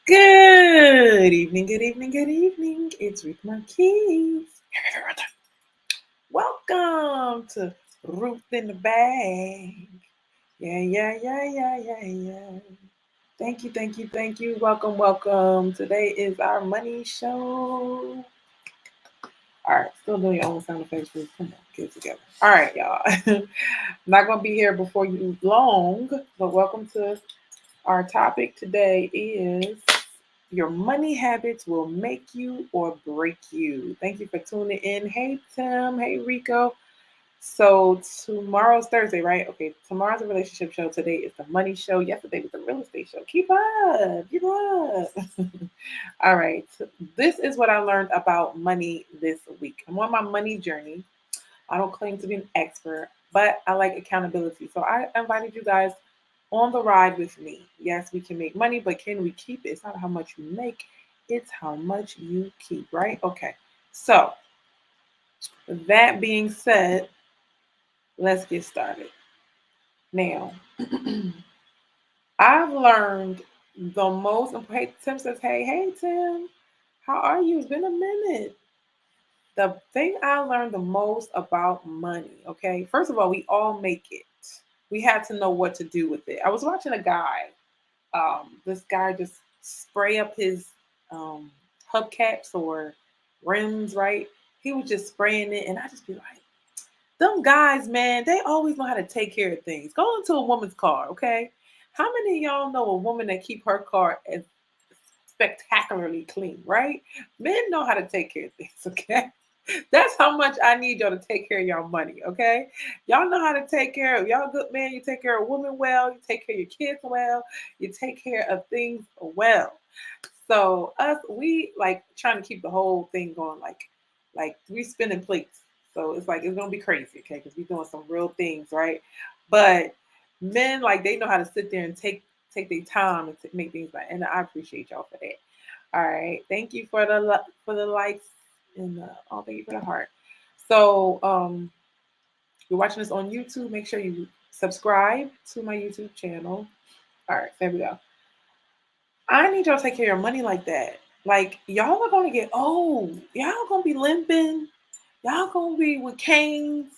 Good evening, good evening, good evening. It's Ruth Marquise. Welcome to Ruth in the Bag. Yeah. Thank you, thank you, thank you. Welcome, welcome. Today is our money show. All right, still doing your own sound effects, Ruth. Come on, get it together. All right, y'all. I'm not going to be here before you long, but welcome to our topic today is your money habits will make you or break you. Thank you for tuning in. Hey, Tim. Hey, Rico. So, tomorrow's Thursday, right? Okay, tomorrow's a relationship show. Today is the money show. Yesterday was the real estate show. Keep up. Keep up. All right. So this is what I learned about money this week. I'm on my money journey. I don't claim to be an expert, but I like accountability. So I invited you guys on the ride with me. Yes, we can make money, but can we keep it? It's not how much you make, it's how much you keep, right? Okay. So, that being said, let's get started. Now, I've learned the most important. Tim says, hey, Tim, how are you? It's been a minute. The thing I learned the most about money, okay? First of all, we all make it. We have to know what to do with it. I was watching a guy. This guy just spray up his um, hubcaps or rims, right? He was just spraying it, and I just be like, them guys, man, they always know how to take care of things. Go into a woman's car, okay? How many of y'all know a woman that keep her car as spectacularly clean, right? Men know how to take care of things, okay? That's how much I need y'all to take care of y'all money, okay? Y'all know how to take care of y'all good man, you take care of women well, you take care of your kids well, you take care of things well. So us, we like trying to keep the whole thing going, like we spinning plates. So it's like it's gonna be crazy, okay? Because we doing some real things, right? But men like they know how to sit there and take their time and make things like, and I appreciate y'all for that. All right, thank you for the likes and oh, thank you for the heart. So you're watching this on YouTube. Make sure you subscribe to my YouTube channel. All right, there we go. I need y'all to take care of your money like that. Like y'all are gonna get old. Y'all gonna be limping. Y'all gonna be with canes.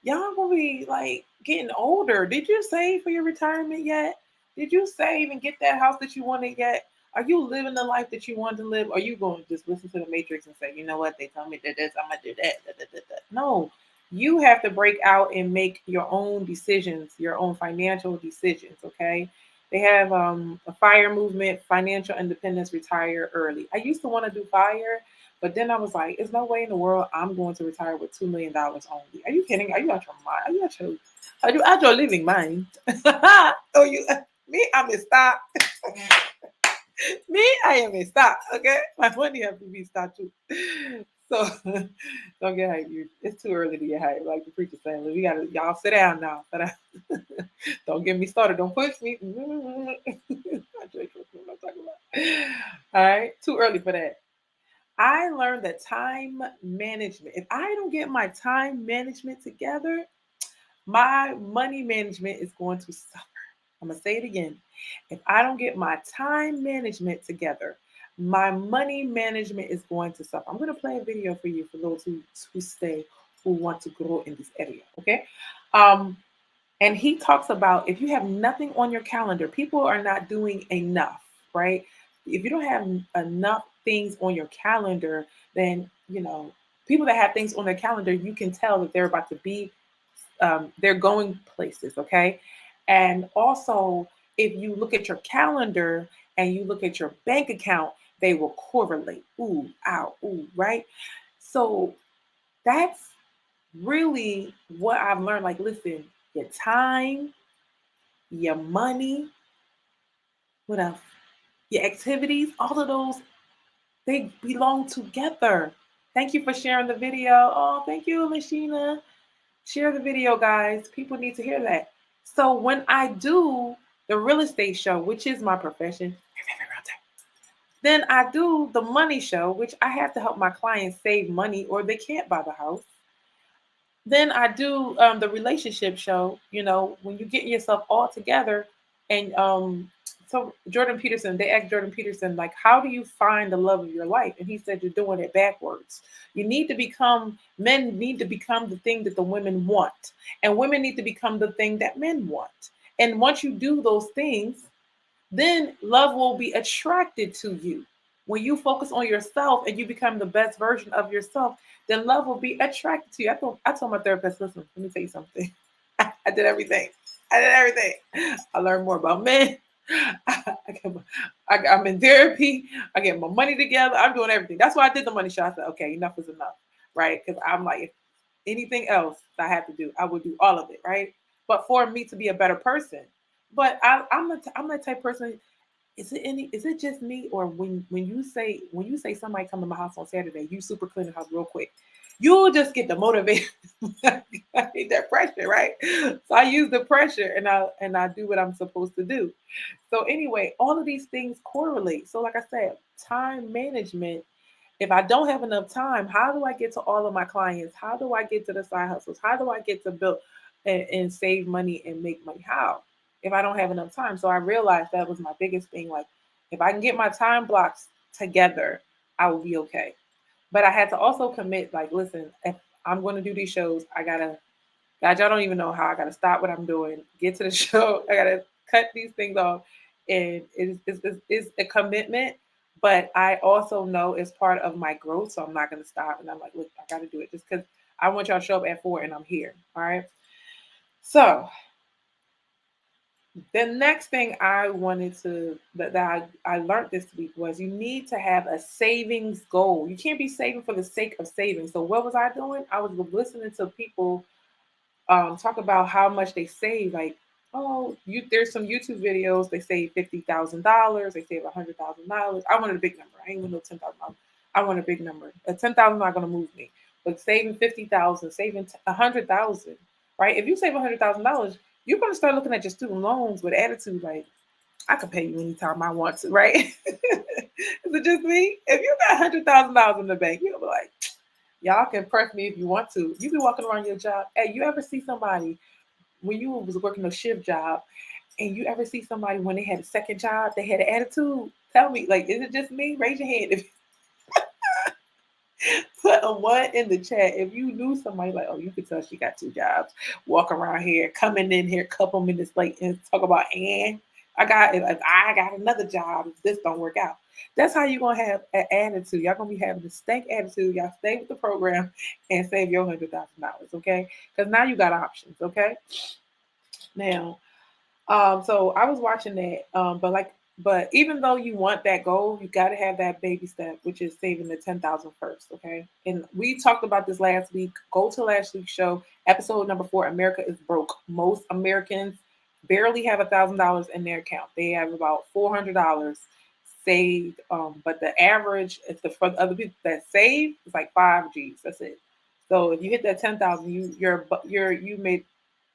Y'all gonna be like getting older. Did you save for your retirement yet? Did you save and get that house that you wanted yet? Are you living the life that you want to live? Or are you going to just listen to the Matrix and say, you know what, they told me that this, I'm gonna do that, that. No, you have to break out and make your own decisions, your own financial decisions. Okay, they have a fire movement, financial independence, retire early. I used to want to do fire, but then I was like, there's no way in the world I'm going to retire with $2 million only. Are you kidding? Are you out your mind? Are you out your living mind? Oh, you me? I'm a stop. Me, I am a stop. Okay, my money have to be stop too. So don't get hyped. It's too early to get hyped. Like the preacher saying, we gotta y'all sit down now. Sit down. Don't get me started. Don't push me. I drink what I'm talking about. All right, too early for that. I learned that time management. If I don't get my time management together, my money management is going to suffer. I'm going to say it again. If I don't get my time management together, my money management is going to suffer. I'm going to play a video for you for those who stay, who want to grow in this area. Okay. Um, and he talks about if you have nothing on your calendar, people are not doing enough, right? If you don't have enough things on your calendar, then, people that have things on their calendar, you can tell that they're about to be they're going places, okay? And also, if you look at your calendar and you look at your bank account, they will correlate. Ooh, ow, ooh, right? So that's really what I've learned. Like, listen, your time, your money, what else? Your activities, all of those, they belong together. Thank you for sharing the video. Oh, thank you, Lashina. Share the video, guys. People need to hear that. So when I do the real estate show, which is my profession, then I do the money show, which I have to help my clients save money or they can't buy the house. Then I do the relationship show, when you get yourself all together and so Jordan Peterson, they asked Jordan Peterson, like, how do you find the love of your life? And he said, you're doing it backwards. You need to become, men need to become the thing that the women want, and women need to become the thing that men want. And once you do those things, then love will be attracted to you. When you focus on yourself and you become the best version of yourself, then love will be attracted to you. I told my therapist, listen, let me tell you something. I did everything. I did everything. I learned more about men. I'm in therapy. I get my money together. I'm doing everything. That's why I did the money shot. I said, okay, enough is enough, right? Because I'm like, if anything else I have to do, I will do all of it, right? But for me to be a better person, but I'm the type of person. Is it just me, or when you say somebody come to my house on Saturday, you super clean the house real quick, you'll just get the motivation. I need that pressure, right? So I use the pressure, and I do what I'm supposed to do. So anyway, all of these things correlate. So like I said, time management. If I don't have enough time, how do I get to all of my clients? How do I get to the side hustles? How do I get to build and save money and make money? How? If I don't have enough time. So I realized that was my biggest thing. Like, if I can get my time blocks together, I will be okay. But I had to also commit, like, listen, if I'm going to do these shows, I gotta, God, y'all don't even know how I gotta stop what I'm doing, get to the show. I gotta cut these things off, and it's a commitment. But I also know it's part of my growth, so I'm not gonna stop. And I'm like, look, I gotta do it just because I want y'all to show up at 4, and I'm here. All right. So the next thing I wanted to that I learned this week was you need to have a savings goal. You can't be saving for the sake of saving. So what was I doing? I was listening to people talk about how much they save. Like, oh, there's some YouTube videos. They save $50,000. They save $100,000. I wanted a big number. I ain't want no $10,000. I want a big number. A 10,000 not gonna move me, but saving 50,000, saving 100,000, right? If you save $100,000, you're gonna start looking at your student loans with attitude like, I can pay you anytime I want to, right? Is it just me? If you got $100,000 in the bank, you'll be like, y'all can press me if you want to. You be walking around your job. Hey, you ever see somebody when you was working a shift job, and you ever see somebody when they had a second job, they had an attitude? Tell me, like, is it just me? Raise your hand if put a one in the chat. If you knew somebody like, oh, you could tell she got 2 jobs, walk around here, coming in here a couple minutes late and talk about, and I got another job if this don't work out. That's how you gonna have an attitude. Y'all gonna be having a stank attitude. Y'all stay with the program and save your $100,000, okay? Because now you got options, okay? Now, so I was watching that, but even though you want that goal, you got to have that baby step, which is saving the 10,000 first, okay? And we talked about this last week. Go to last week's show, episode number 4. America is broke. Most Americans barely have $1,000 in their account. They have about $400 saved, but the average, for the other people that save, it's like 5 G's. That's it. So if you hit that 10,000, you made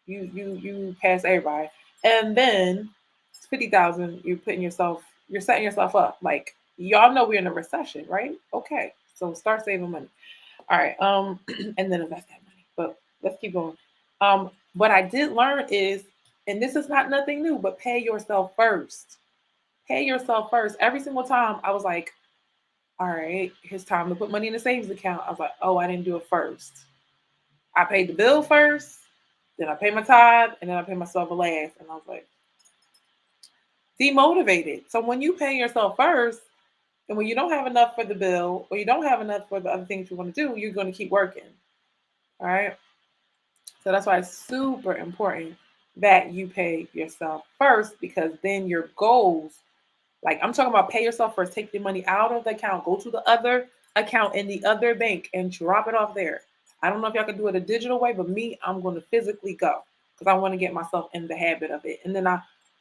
you pass everybody, and then 50,000, you're setting yourself up. Like, y'all know we're in a recession, right? Okay, so start saving money. All right, and then invest that money. But let's keep going. What I did learn is, and this is not nothing new, but pay yourself first. Pay yourself first. Every single time I was like, all right, it's time to put money in the savings account. I was like, oh, I didn't do it first. I paid the bill first, then I paid my tithe, and then I paid myself a last. And I was like, demotivated. So when you pay yourself first, and when you don't have enough for the bill, or you don't have enough for the other things you want to do, you're going to keep working. All right. So that's why it's super important that you pay yourself first, because then your goals, like I'm talking about, pay yourself first, take your money out of the account, go to the other account in the other bank and drop it off there. I don't know if y'all can do it a digital way, but me, I'm going to physically go because I want to get myself in the habit of it. And then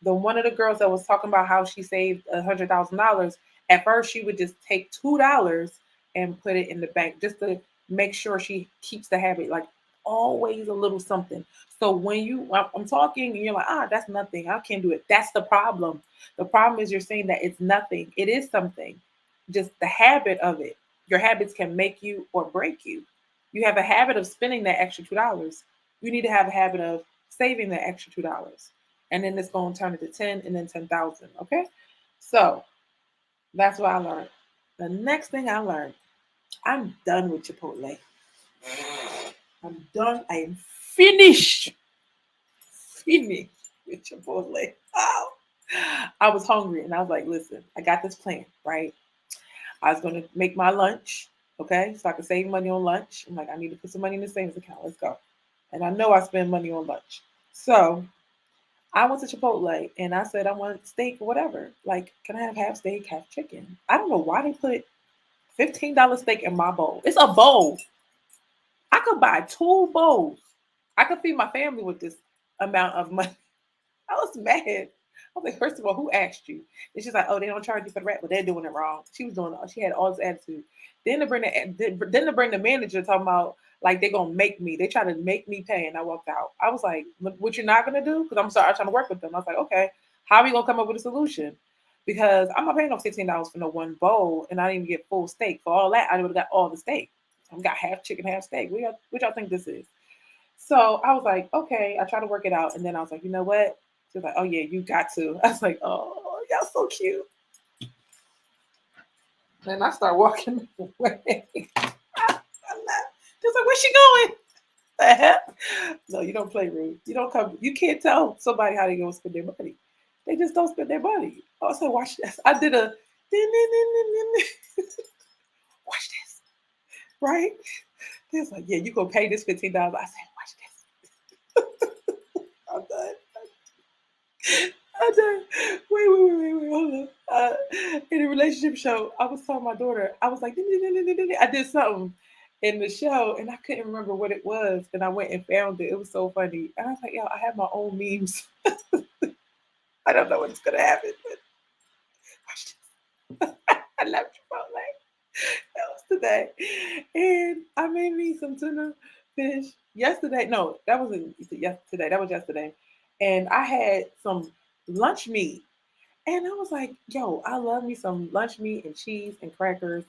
the one of the girls that was talking about how she saved $100,000, at first she would just take $2 and put it in the bank just to make sure she keeps the habit. Like, always a little something. So when I'm talking and you're like, that's nothing, I can't do it. That's the problem. The problem is you're saying that it's nothing. It is something. Just the habit of it. Your habits can make you or break you. You have a habit of spending that extra $2. You need to have a habit of saving that extra $2. and then it's going to turn into 10 and then 10,000. Okay. So that's what I learned. The next thing I learned, I'm done with Chipotle. I'm done. I am finished. Finished with Chipotle. Oh. I was hungry and I was like, listen, I got this plan, right? I was going to make my lunch, okay? So I could save money on lunch. I'm like, I need to put some money in the savings account. Let's go. And I know I spend money on lunch. So I went to Chipotle and I said, I want steak or whatever. Like, can I have half steak, half chicken? I don't know why they put $15 steak in my bowl. It's a bowl. I could buy two bowls. I could feed my family with this amount of money. I was mad. I was like, first of all, who asked you? And she's like, oh, they don't charge you for the rent, but they're doing it wrong. She was doing it. She had all this attitude. Then to bring the manager talking about like they're gonna make me. They try to make me pay, and I walked out. I was like, what you're not gonna do? Because I'm sorry, I'm trying to work with them. I was like, okay, how are we gonna come up with a solution? Because I'm not paying no $15 for no one bowl, and I didn't even get full steak. For all that, I would have got all the steak. I got half chicken, half steak. What y'all think this is? So I was like, okay, I tried to work it out. And then I was like, you know what? She was like, oh, yeah, you got to. I was like, oh, y'all so cute. And I start walking away. I laughed. She was like, where's she going? The heck? No, you don't play rude. You don't come. You can't tell somebody how they going to spend their money. They just don't spend their money. I was like, watch this. I did a watch this, right? They was like, yeah, you going to pay this $15. I said, watch this. I'm done. Wait, hold on. In a relationship show, I was telling my daughter, I was like, I did something in the show and I couldn't remember what it was. And I went and found it. It was so funny. And I was like, yo, I have my own memes. I don't know what's going to happen, but watch this. I love Chipotle. That was today. And I made me some tuna fish yesterday. No, that wasn't yesterday. That was yesterday. And I had some lunch meat. And I was like, yo, I love me some lunch meat and cheese and crackers.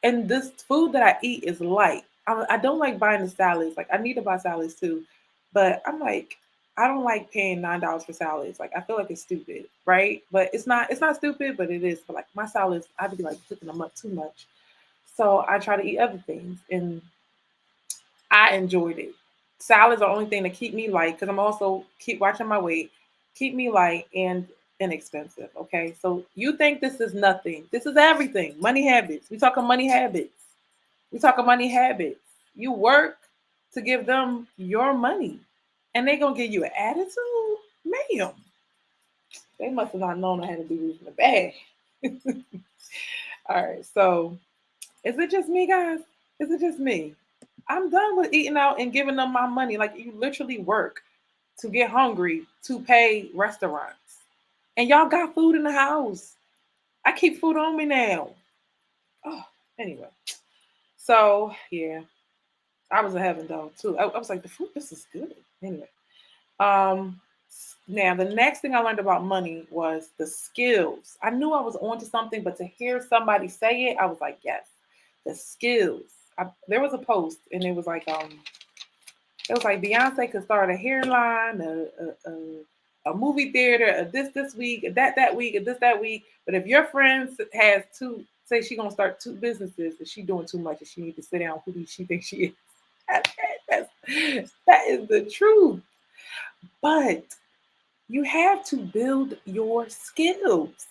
And this food that I eat is light. I don't like buying the salads. Like I need to buy salads too. But I'm like, I don't like paying $9 for salads. Like I feel like it's stupid, right? But it's not stupid, but it is. But like my salads, I'd be like cooking them up too much. So I try to eat other things. And I enjoyed it. Salads are the only thing that keep me light because I'm also keep watching my weight, keep me light and inexpensive. Okay, so you think this is nothing? This is everything. Money habits. We talking money habits. We talking money habits. You work to give them your money, and they gonna give you an attitude, ma'am. They must have not known I had to be rude in the bag. All right, so is it just me, guys? Is it just me? I'm done with eating out and giving them my money. Like you literally work to get hungry to pay restaurants. And y'all got food in the house. I keep food on me now. Oh, anyway. So yeah, I was in heaven though too. I was like, the food, this is good. Anyway. Um Now the next thing I learned about money was the skills. I knew I was onto something, but to hear somebody say it, I was like, yes, the skills. There was a post and it was like Beyonce could start a hairline, a movie theater, a this week, a that week, a this that week. But if your friend has two, say she gonna start two businesses, and she doing too much, and she need to sit down. Who do she think she is? That is the truth. But you have to build your skills.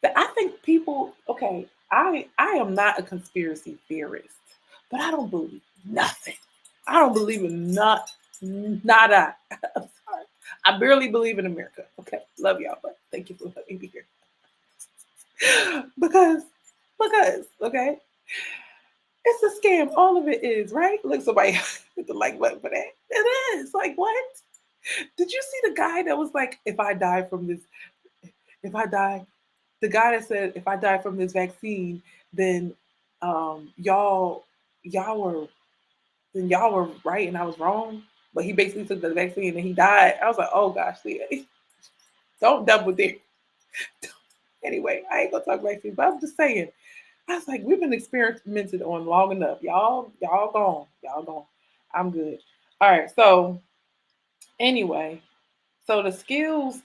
I think people. Okay, I am not a conspiracy theorist, but I don't believe nothing. I don't believe in nada. I'm sorry. I barely believe in America. Okay, love y'all, but thank you for letting me be here. because okay, it's a scam. All of it is right. Look, somebody hit the like button for that. It is like what? Did you see the guy that was like, if I die from this, if I die, the guy that said if I die from this vaccine, then y'all were y'all were right and I was wrong. But he basically took the vaccine and he died. I was like, oh gosh, Leah, don't double dare. Anyway, I ain't gonna talk vaccines, but I'm just saying. I was like, we've been experimented on long enough. Y'all gone. Y'all gone. I'm good. All right. So anyway, So the skills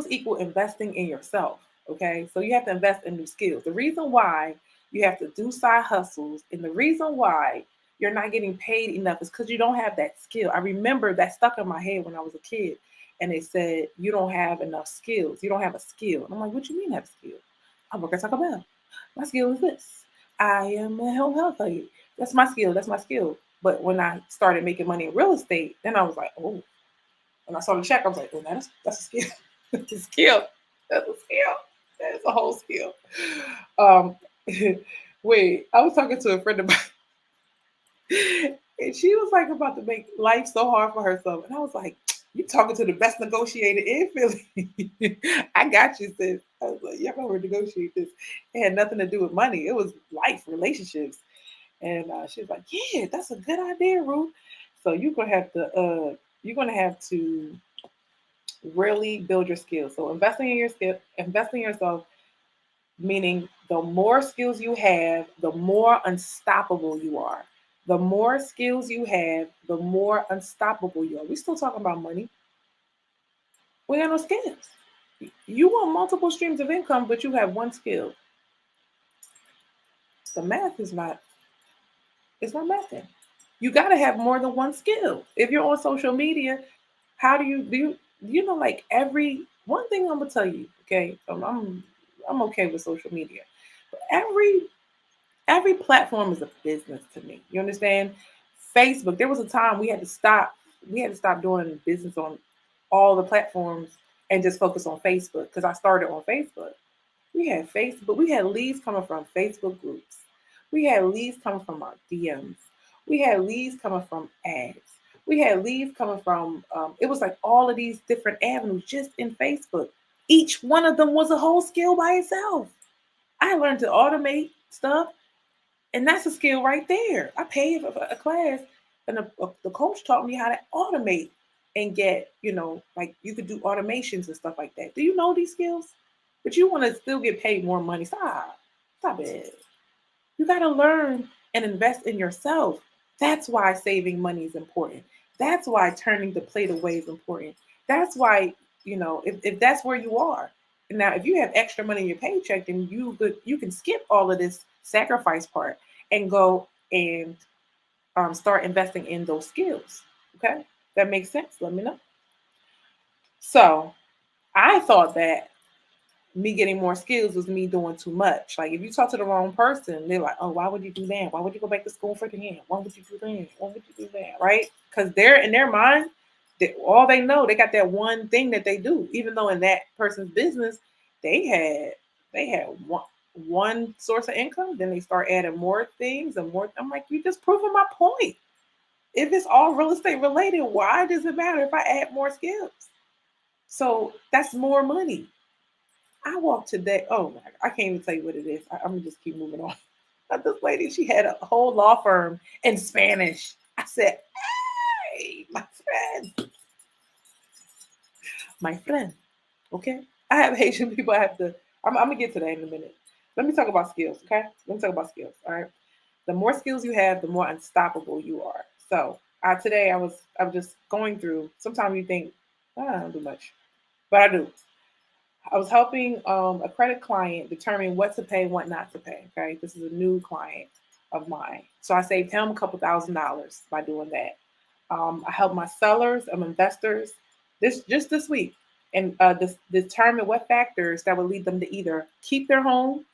equal investing in yourself. Okay. So you have to invest in new skills. The reason why you have to do side hustles and the reason why you're not getting paid enough is because you don't have that skill. I remember that stuck in my head when I was a kid. And they said, you don't have enough skills. You don't have a skill. And I'm like, what you mean have a skill? I work at Taco Bell. My skill is this. I am a home health aide. That's my skill. That's my skill. But when I started making money in real estate, then I was like, oh, when I saw the check, I was like, oh, that's a skill. That's a skill. That's a skill. That's a whole skill. Um, wait, I was talking to a friend of mine, and she was like about to make life so hard for herself. And I was like, you talking to the best negotiator in Philly. I got you, sis. I was like, y'all gonna negotiate this. It had nothing to do with money. It was life, relationships. And she was like, yeah, that's a good idea, Ruth. So you're gonna have to really build your skills. So investing in yourself, meaning the more skills you have, the more unstoppable you are. The more skills you have, the more unstoppable you are. We're still talking about money. We got no skills. You want multiple streams of income, but you have one skill. The math is not it's not mathing. You gotta have more than one skill. If you're on social media, how do you know like every one thing I'm gonna tell you, okay? I'm okay with social media. But every platform is a business to me. You understand? Facebook, there was a time we had to stop doing business on all the platforms and just focus on Facebook because I started on Facebook. We had Facebook. We had leads coming from Facebook groups. We had leads coming from our DMs. We had leads coming from ads. We had leads coming from. It was like all of these different avenues just in Facebook. Each one of them was a whole skill by itself. I learned to automate stuff, and that's a skill right there. I paid for a class, and the coach taught me how to automate and get, like you could do automations and stuff like that. Do you know these skills? But you want to still get paid more money. Stop it. You got to learn and invest in yourself. That's why saving money is important. That's why turning the plate away is important. That's why, if that's where you are. Now, if you have extra money in your paycheck, then you can skip all of this sacrifice part and go and start investing in those skills. Okay, that makes sense. Let me know. So I thought that me getting more skills was me doing too much. Like if you talk to the wrong person, they're like, "Oh, why would you do that? Why would you go back to school for the hand? Why would you do that? Why would you do that?" Right? Because they're in their mind, all they know, they got that one thing that they do. Even though in that person's business, they had one source of income, then they start adding more things and more. I'm like, you just proving my point. If it's all real estate related, why does it matter if I add more skills? So that's more money. I walked today. Oh my! I can't even tell you what it is. I'm gonna just keep moving on. This lady, she had a whole law firm in Spanish. I said, "Hey, my friend. Okay, I have Haitian people. I have to. I'm gonna get to that in a minute. Let me talk about skills. Okay, let me talk about skills. All right. The more skills you have, the more unstoppable you are. So today I'm just going through. Sometimes you think, I don't do much, but I do. I was helping a credit client determine what to pay and what not to pay. Okay, this is a new client of mine, so I saved him a couple $1,000s by doing that. I helped my sellers and investors this week and determine what factors that would lead them to either keep their home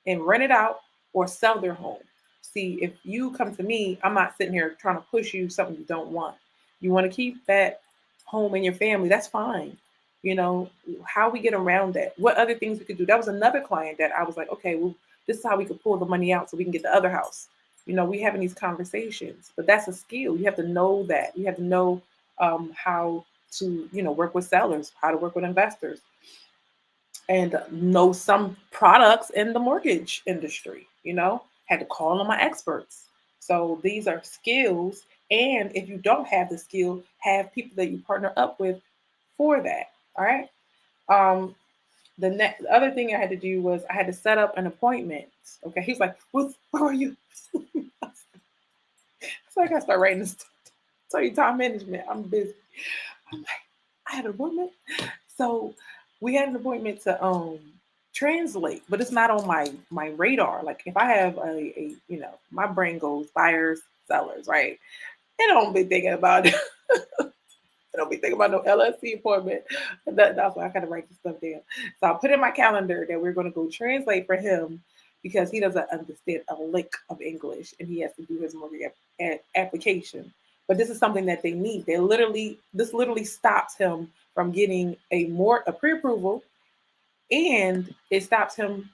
and rent it out or sell their home. See, if you come to me, I'm not sitting here trying to push you something you don't want. You want to keep that home in your family, that's fine. You know, how we get around that, what other things we could do. That was another client that I was like, okay, well, this is how we could pull the money out so we can get the other house. We having these conversations, but that's a skill. You have to know that. You have to know how to, work with sellers, how to work with investors, and know some products in the mortgage industry. Had to call on my experts. So these are skills. And if you don't have the skill, have people that you partner up with for that. All right. Um, the other thing I had to do was I had to set up an appointment. Okay. He's like, where are you? So I got to start writing this. Tell you time management. I'm busy. I'm like, I had an appointment. So we had an appointment to translate, but it's not on my radar. Like if I have a my brain goes buyers, sellers, right? I don't be thinking about it. I don't be thinking about no LLC appointment. That's why I gotta write this stuff down. So I put in my calendar that we're gonna go translate for him because he doesn't understand a lick of English and he has to do his mortgage application. But this is something that they need. This literally stops him from getting a pre-approval, and it stops him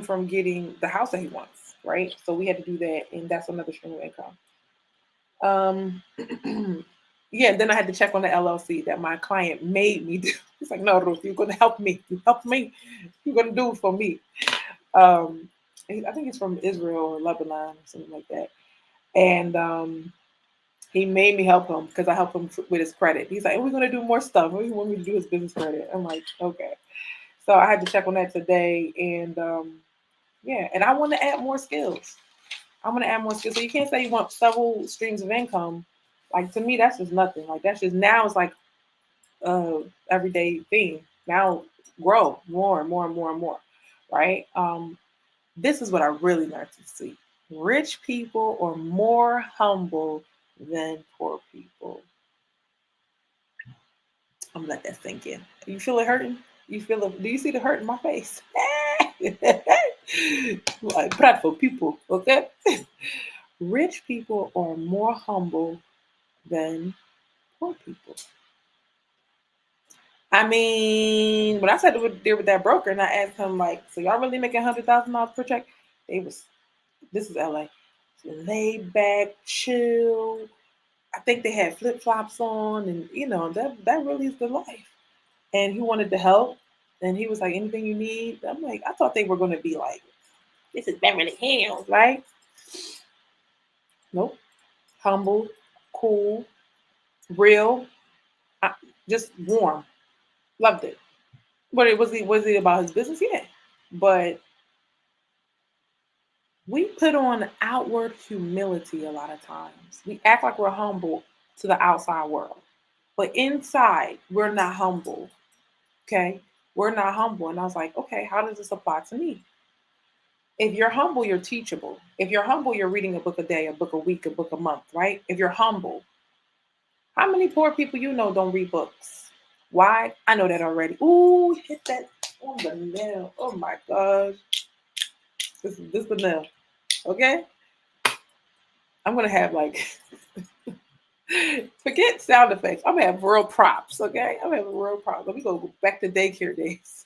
from getting the house that he wants. Right. So we had to do that, and that's another stream of income. Um, yeah, then I had to check on the LLC that my client made me do. He's like, no, Ruth, you're going to help me. You help me. You're going to do it for me. Um, I think he's from Israel or Lebanon or something like that. And he made me help him because I helped him with his credit. He's like, we're going to do more stuff. We want me to do his business credit. I'm like, okay. So I had to check on that today. And yeah, and I want to add more skills. I'm gonna add more skills. So you can't say you want several streams of income. Like to me, that's just nothing. Like that's just now it's like everyday thing. Now grow more and more and more and more. Right? This is what I really learned to see. Rich people are more humble than poor people. I'm gonna let that sink in. You feel it hurting? You feel it? Do you see the hurt in my face? Like prideful people, okay? Rich people are more humble than poor people. I mean, when I sat there with that broker and I asked him, like, so y'all really making $100,000 per check? They was, this is LA, laid back, chill. I think they had flip flops on, and that really is the life. And he wanted to help, and he was like, anything you need. I'm like, I thought they were going to be like, this is Beverly Hills, right? Nope. Humble, cool, real, uh, just warm. Loved it. But was it about his business? Yeah. But we put on outward humility a lot of times. We act like we're humble to the outside world. But inside, we're not humble. Okay? We're not humble. And I was like, okay, how does this apply to me? If you're humble, you're teachable. If you're humble, you're reading a book a day, a book a week, a book a month, right? If you're humble, how many poor people you know don't read books? Why? I know that already. Ooh, hit that on the nail. Oh my gosh. This is the nail. Okay? I'm gonna have like forget sound effects. I'm gonna have real props, okay? I'm gonna have real props. Let me go back to daycare days.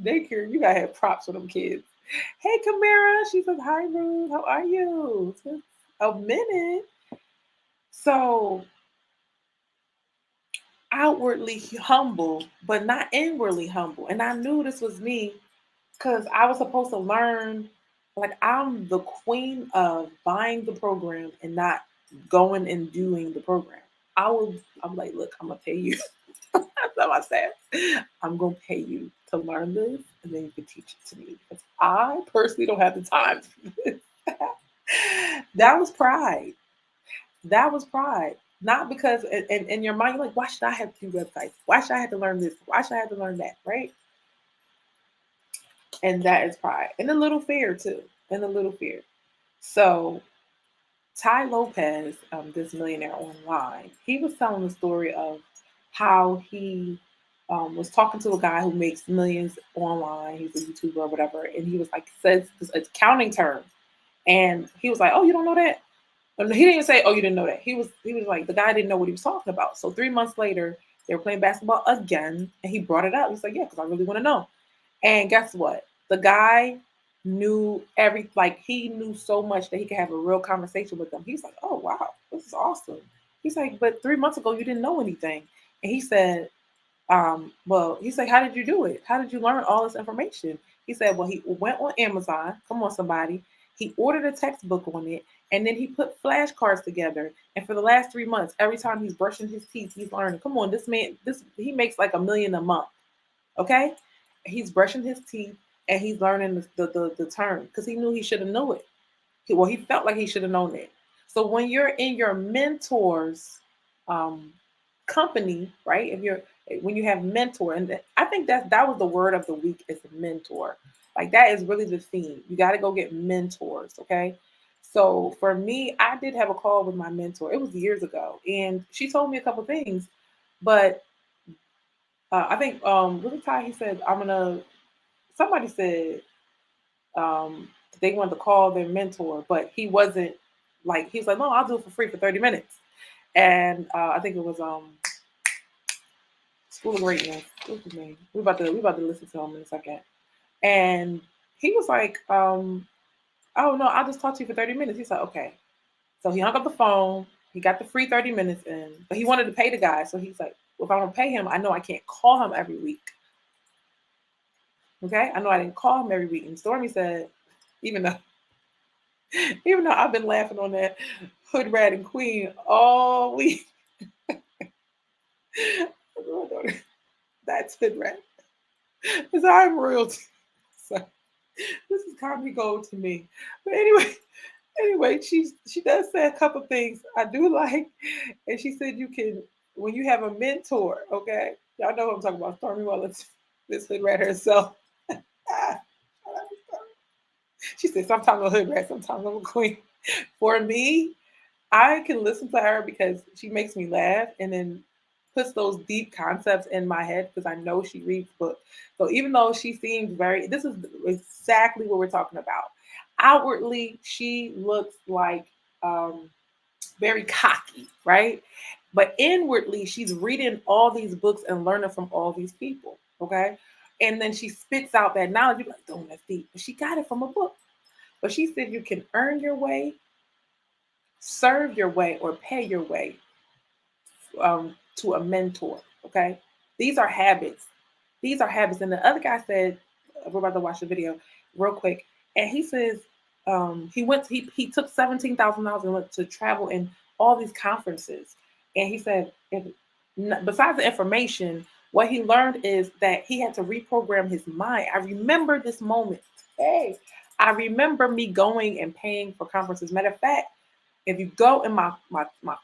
Daycare, you gotta have props for them kids. Hey Camara, she says, hi Ruth, how are you? It's been a minute. So outwardly humble, but not inwardly humble. And I knew this was me because I was supposed to learn. Like I'm the queen of buying the program and not going and doing the program. I'm like, look, I'm gonna pay you. That's what I said. I'm gonna pay you to learn this and then you can teach it to me. Because I personally don't have the time for this. That was pride. That was pride. Not because in your mind, you're like, why should I have to do websites? Why should I have to learn this? Why should I have to learn that? Right? And that is pride. And a little fear too. And a little fear. So Ty Lopez, this millionaire online, he was telling the story of how he was talking to a guy who makes millions online. He's a YouTuber or whatever. And he was like, says this accounting term. And he was like, oh, you don't know that? And he didn't even say, oh, you didn't know that. He was like, the guy didn't know what he was talking about. So 3 months later, they were playing basketball again. And he brought it up. He's like, yeah, because I really want to know. And guess what? The guy knew like he knew so much that he could have a real conversation with them. He's like, oh wow, this is awesome. He's like, but 3 months ago you didn't know anything. And he said, well, he's like, how did you do it? How did you learn all this information? He said, well, he went on Amazon. Come on, somebody. He ordered a textbook on it, and then he put flashcards together. And for the last 3 months, every time he's brushing his teeth, he's learning. Come on, this man, he makes like $1 million a month. Okay, he's brushing his teeth and he's learning the term because he knew he should have known it. He felt like he should have known it. So when you're in your mentors, um, company, right? If you're when you have mentor, and I think that was the word of the week is mentor. Like that is really the theme. You got to go get mentors, okay? So for me, I did have a call with my mentor. It was years ago, and she told me a couple things, but I think was the time he said I'm gonna. Somebody said they wanted to call their mentor, but he wasn't like he was like, no, I'll do it for free for 30 minutes, and I think it was School of Greatness. What's his name? We about to listen to him in a second. And he was like, oh no, I'll just talk to you for 30 minutes. He's like, okay. So he hung up the phone. He got the free 30 minutes in, but he wanted to pay the guy. So he's like, well, if I'm gonna pay him, I know I can't call him every week. Okay? I know I didn't call him every week. And Stormy said, even though even though I've been laughing on that hood rat and queen all week. That's hood rat. Because I'm royalty. So this is comedy gold to me. But anyway, she does say a couple things I do like, and she said you can when you have a mentor. Okay, y'all know what I'm talking about. Stormy Wallace, this hood rat herself. Ah, she said sometimes I'm a hood rat, sometimes I'm a queen. For me, I can listen to her because she makes me laugh and then puts those deep concepts in my head because I know she reads books. So even though she seems this is exactly what we're talking about. Outwardly, she looks like very cocky, right? But inwardly, she's reading all these books and learning from all these people, okay? And then she spits out that knowledge. You're like, oh, that's deep. But she got it from a book. But she said you can earn your way, serve your way, or pay your way to a mentor. Okay, these are habits. These are habits. And the other guy said, we're about to watch the video real quick, and he says he took $17,000 and went to travel in all these conferences, and he said besides the information, what he learned is that he had to reprogram his mind. I remember this moment. Hey, I remember me going and paying for conferences. Matter of fact, if you go in my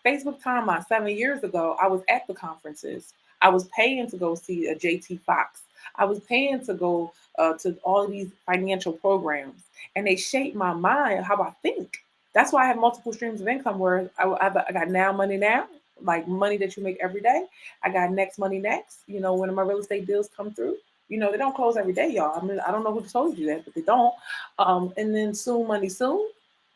Facebook timeline 7 years ago, I was at the conferences. I was paying to go see a JT Fox. I was paying to go to all of these financial programs, and they shaped my mind how I think. That's why I have multiple streams of income. Where I got now money now, like money that you make every day. I got next money next. You know, when my real estate deals come through. You know, they don't close every day, y'all. I mean, I don't know who told you that, but they don't. And then soon money soon,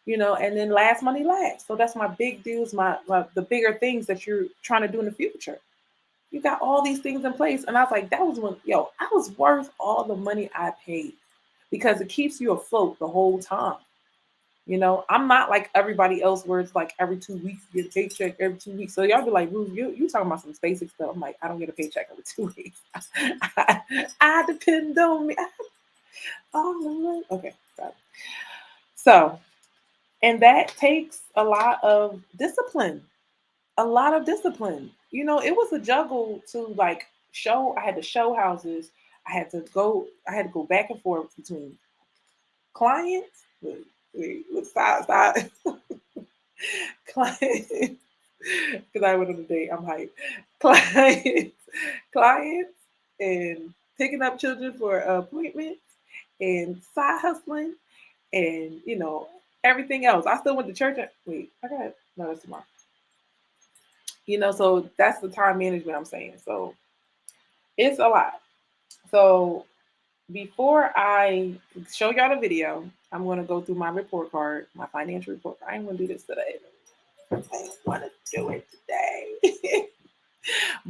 and then last money last. So that's my big deals, my the bigger things that you're trying to do in the future. You got all these things in place. And I was like, that was when, I was worth all the money I paid because it keeps you afloat the whole time. I'm not like everybody else where it's like every 2 weeks you get a paycheck every 2 weeks. So y'all be like, Ruth, you talking about some basic stuff. I'm like, I don't get a paycheck every 2 weeks. I depend on me. Oh, okay. Got it. So, and that takes a lot of discipline. It was a juggle to like I had to show houses. I had to go back and forth between clients, with side clients, because I went on a date, I'm hyped. Clients, clients, and picking up children for appointments and side hustling and everything else. I still went to church. Wait, I got no, that's tomorrow. So that's the time management I'm saying. So it's a lot. So before I show y'all the video, I'm gonna go through my report card, my financial report. I ain't gonna do this today. I ain't wanna do it today.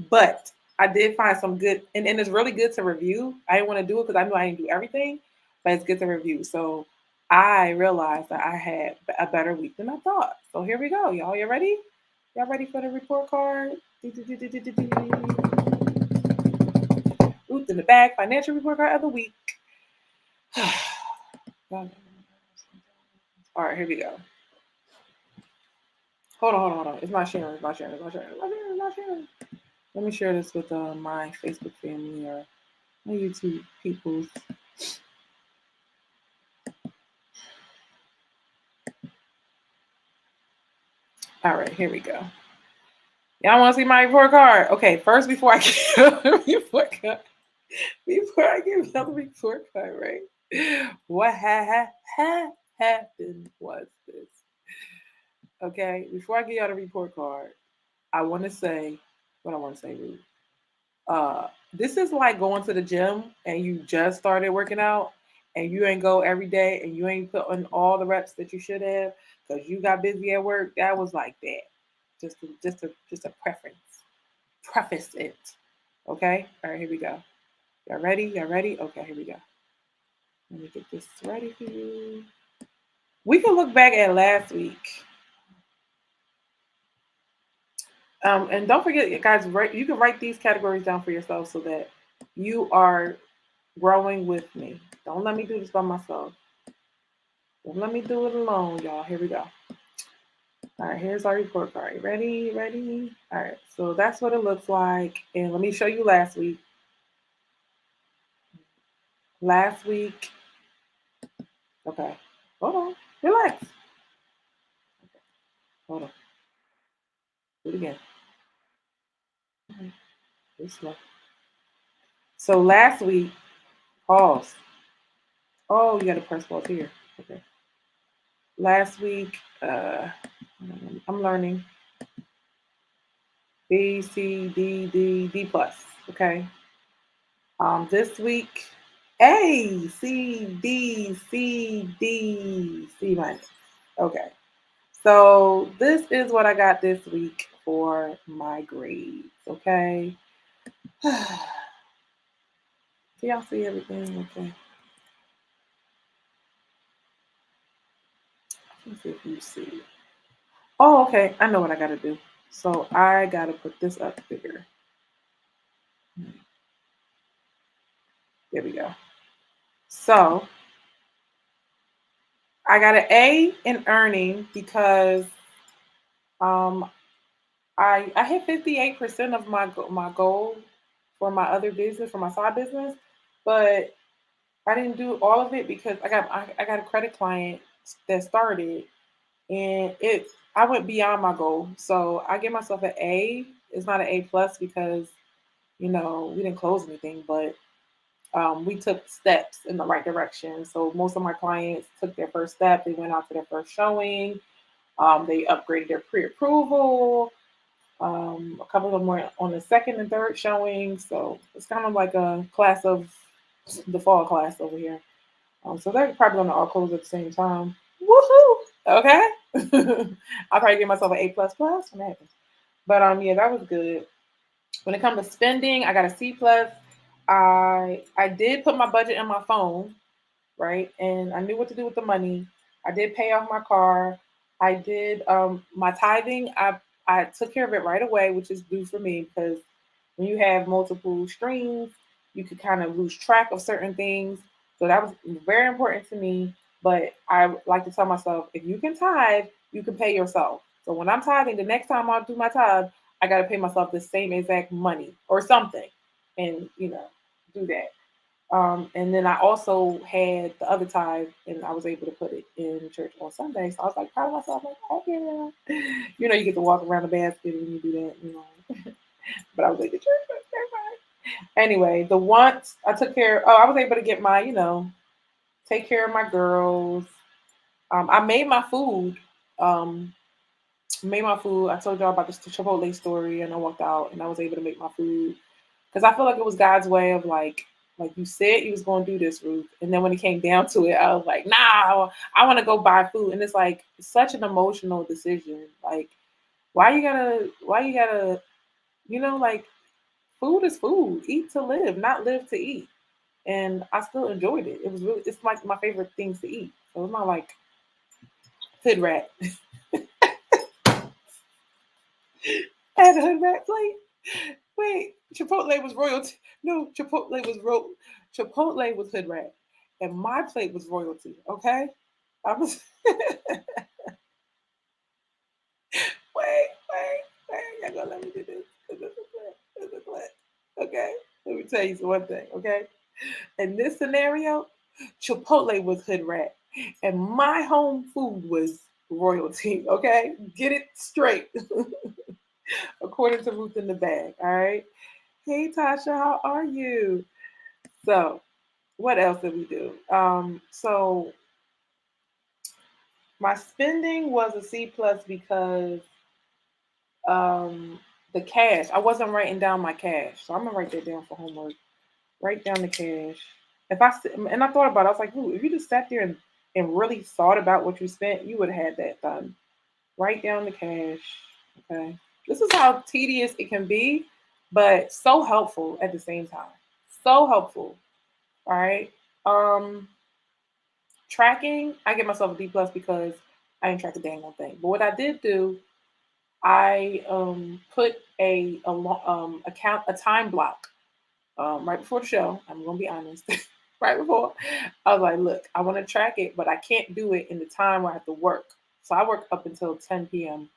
But I did find some good, and it's really good to review. I didn't want to do it because I knew I didn't do everything, but it's good to review. So I realized that I had a better week than I thought. So here we go, y'all. You ready? Y'all ready for the report card? Ruth in the bag, financial report card of the week. All right, here we go. Hold on. It's not sharing. Let me share this with my Facebook family or my YouTube people. All right, here we go. Y'all want to see my report card? Okay, first before I get the report card, before I give y'all the report card, right? What happened was this. Okay, before I give y'all the report card, I want to say what I want to say, Ruth. This is like going to the gym and you just started working out and you ain't go every day and you ain't put on all the reps that you should have because you got busy at work. That was like that. Just a preference. Preface it. Okay? All right, here we go. Y'all ready? Y'all ready? Okay, here we go. Let me get this ready for you. We can look back at last week. And don't forget, guys, you can write these categories down for yourself so that you are growing with me. Don't let me do this by myself. Don't let me do it alone, y'all. Here we go. All right, here's our report card. Ready? Ready? All right, so that's what it looks like. And let me show you last week. Last week, okay. Hold on. Relax. Okay, hold on. Do it again. This slow. So last week, pause. Oh, you got to press pause here. Okay. Last week, I'm learning B, C, D, D, D plus. Okay. This week, A, C, D, C, D, C minus. Okay. So this is what I got this week for my grades. Okay. Do y'all see everything? Okay. Let's see if you see. Oh, okay. I know what I gotta do. So I gotta put this up bigger. There we go. So I got an A in earning because um I hit 58% of my goal for my other business for my side business, but I didn't do all of it because I got a credit client that started and it I went beyond my goal. So I give myself an A. It's not an A plus because we didn't close anything, but we took steps in the right direction. So most of my clients took their first step. They went out to their first showing. They upgraded their pre-approval. A couple of them were on the second and third showing. So it's kind of like a class of the fall class over here. So they're probably going to all close at the same time. Woohoo! Okay. I'll probably give myself an A plus plus when that happens. But yeah, that was good. When it comes to spending, I got a C plus. I did put my budget in my phone, right? And I knew what to do with the money. I did pay off my car. I did my tithing. I took care of it right away, which is due for me because when you have multiple streams, you could kind of lose track of certain things. So that was very important to me. But I like to tell myself, if you can tithe, you can pay yourself. So when I'm tithing, the next time I do my tithe, I got to pay myself the same exact money or something, and do that. And then I also had the other tithe, and I was able to put it in church on Sunday. So I was like proud of myself, like, oh yeah, you get to walk around the basket when you do that. But I was like, the church was fine. Anyway, the wants I took care. Oh, I was able to get my, take care of my girls. I made my food. Um, Made my food. I told y'all about this Chipotle story, and I walked out, and I was able to make my food because I feel like it was God's way of like you said you was going to do this, Ruth. And then when it came down to it, I was like, nah, I want to go buy food. And it's like such an emotional decision. Like, why you gotta, like food is food. Eat to live, not live to eat. And I still enjoyed it. It's like my favorite things to eat. So it's not like hood rat. I had a hood rat plate. Wait, Chipotle was royalty. No, Chipotle was hood rat, and my plate was royalty. Okay, I was. Wait. Y'all gonna let me do this? This is okay. Let me tell you one thing. Okay, in this scenario, Chipotle was hood rat, and my home food was royalty. Okay, get it straight. according to Ruth in the bag. All right. Hey Tasha, how are you? So what else did we do? So my spending was a C plus because um the cash. I wasn't writing down my cash, so I'm gonna write that down for homework. Write down the cash. And I thought about it, I was like, ooh, if you just sat there and really thought about what you spent, you would have had that done. Write down the cash. Okay. This is how tedious it can be, but so helpful at the same time. So helpful. All right. Um, Tracking, I give myself a D plus because I didn't track a dang one thing. But what I did do, I put a time block right before the show. I'm gonna be honest. Right before, I was like, look, I want to track it, but I can't do it in the time where I have to work. So I work up until 10 p.m.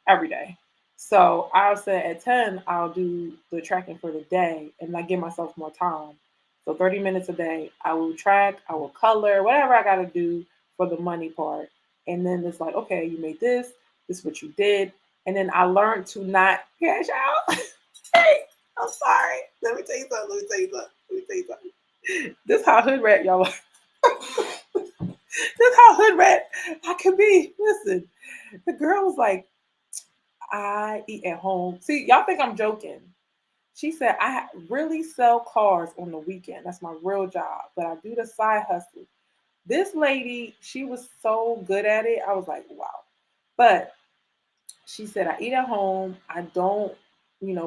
every day. So I'll say at 10, I'll do the tracking for the day and I give myself more time. So 30 minutes a day, I will track, I will color, whatever I got to do for the money part. And then it's like, okay, you made this is what you did. And then I learned to not cash out. Hey, I'm sorry. Let me tell you something. Let me tell you something. Let me tell you something. This how hood rat y'all are. This how hood rat I can be. Listen, the girl was like, I eat at home. See, y'all think I'm joking. She said, I really sell cars on the weekend. That's my real job. But I do the side hustle. This lady, she was so good at it. I was like, wow. But she said, I eat at home. I don't,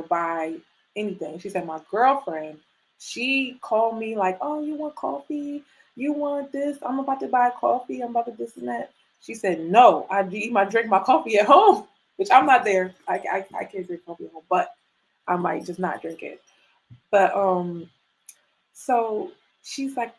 buy anything. She said, my girlfriend, she called me like, oh, you want coffee? You want this? I'm about to buy coffee. I'm about to this and that. She said, no, drink my coffee at home, which I'm not there. I can't drink coffee at home, but I might just not drink it. But so she's like,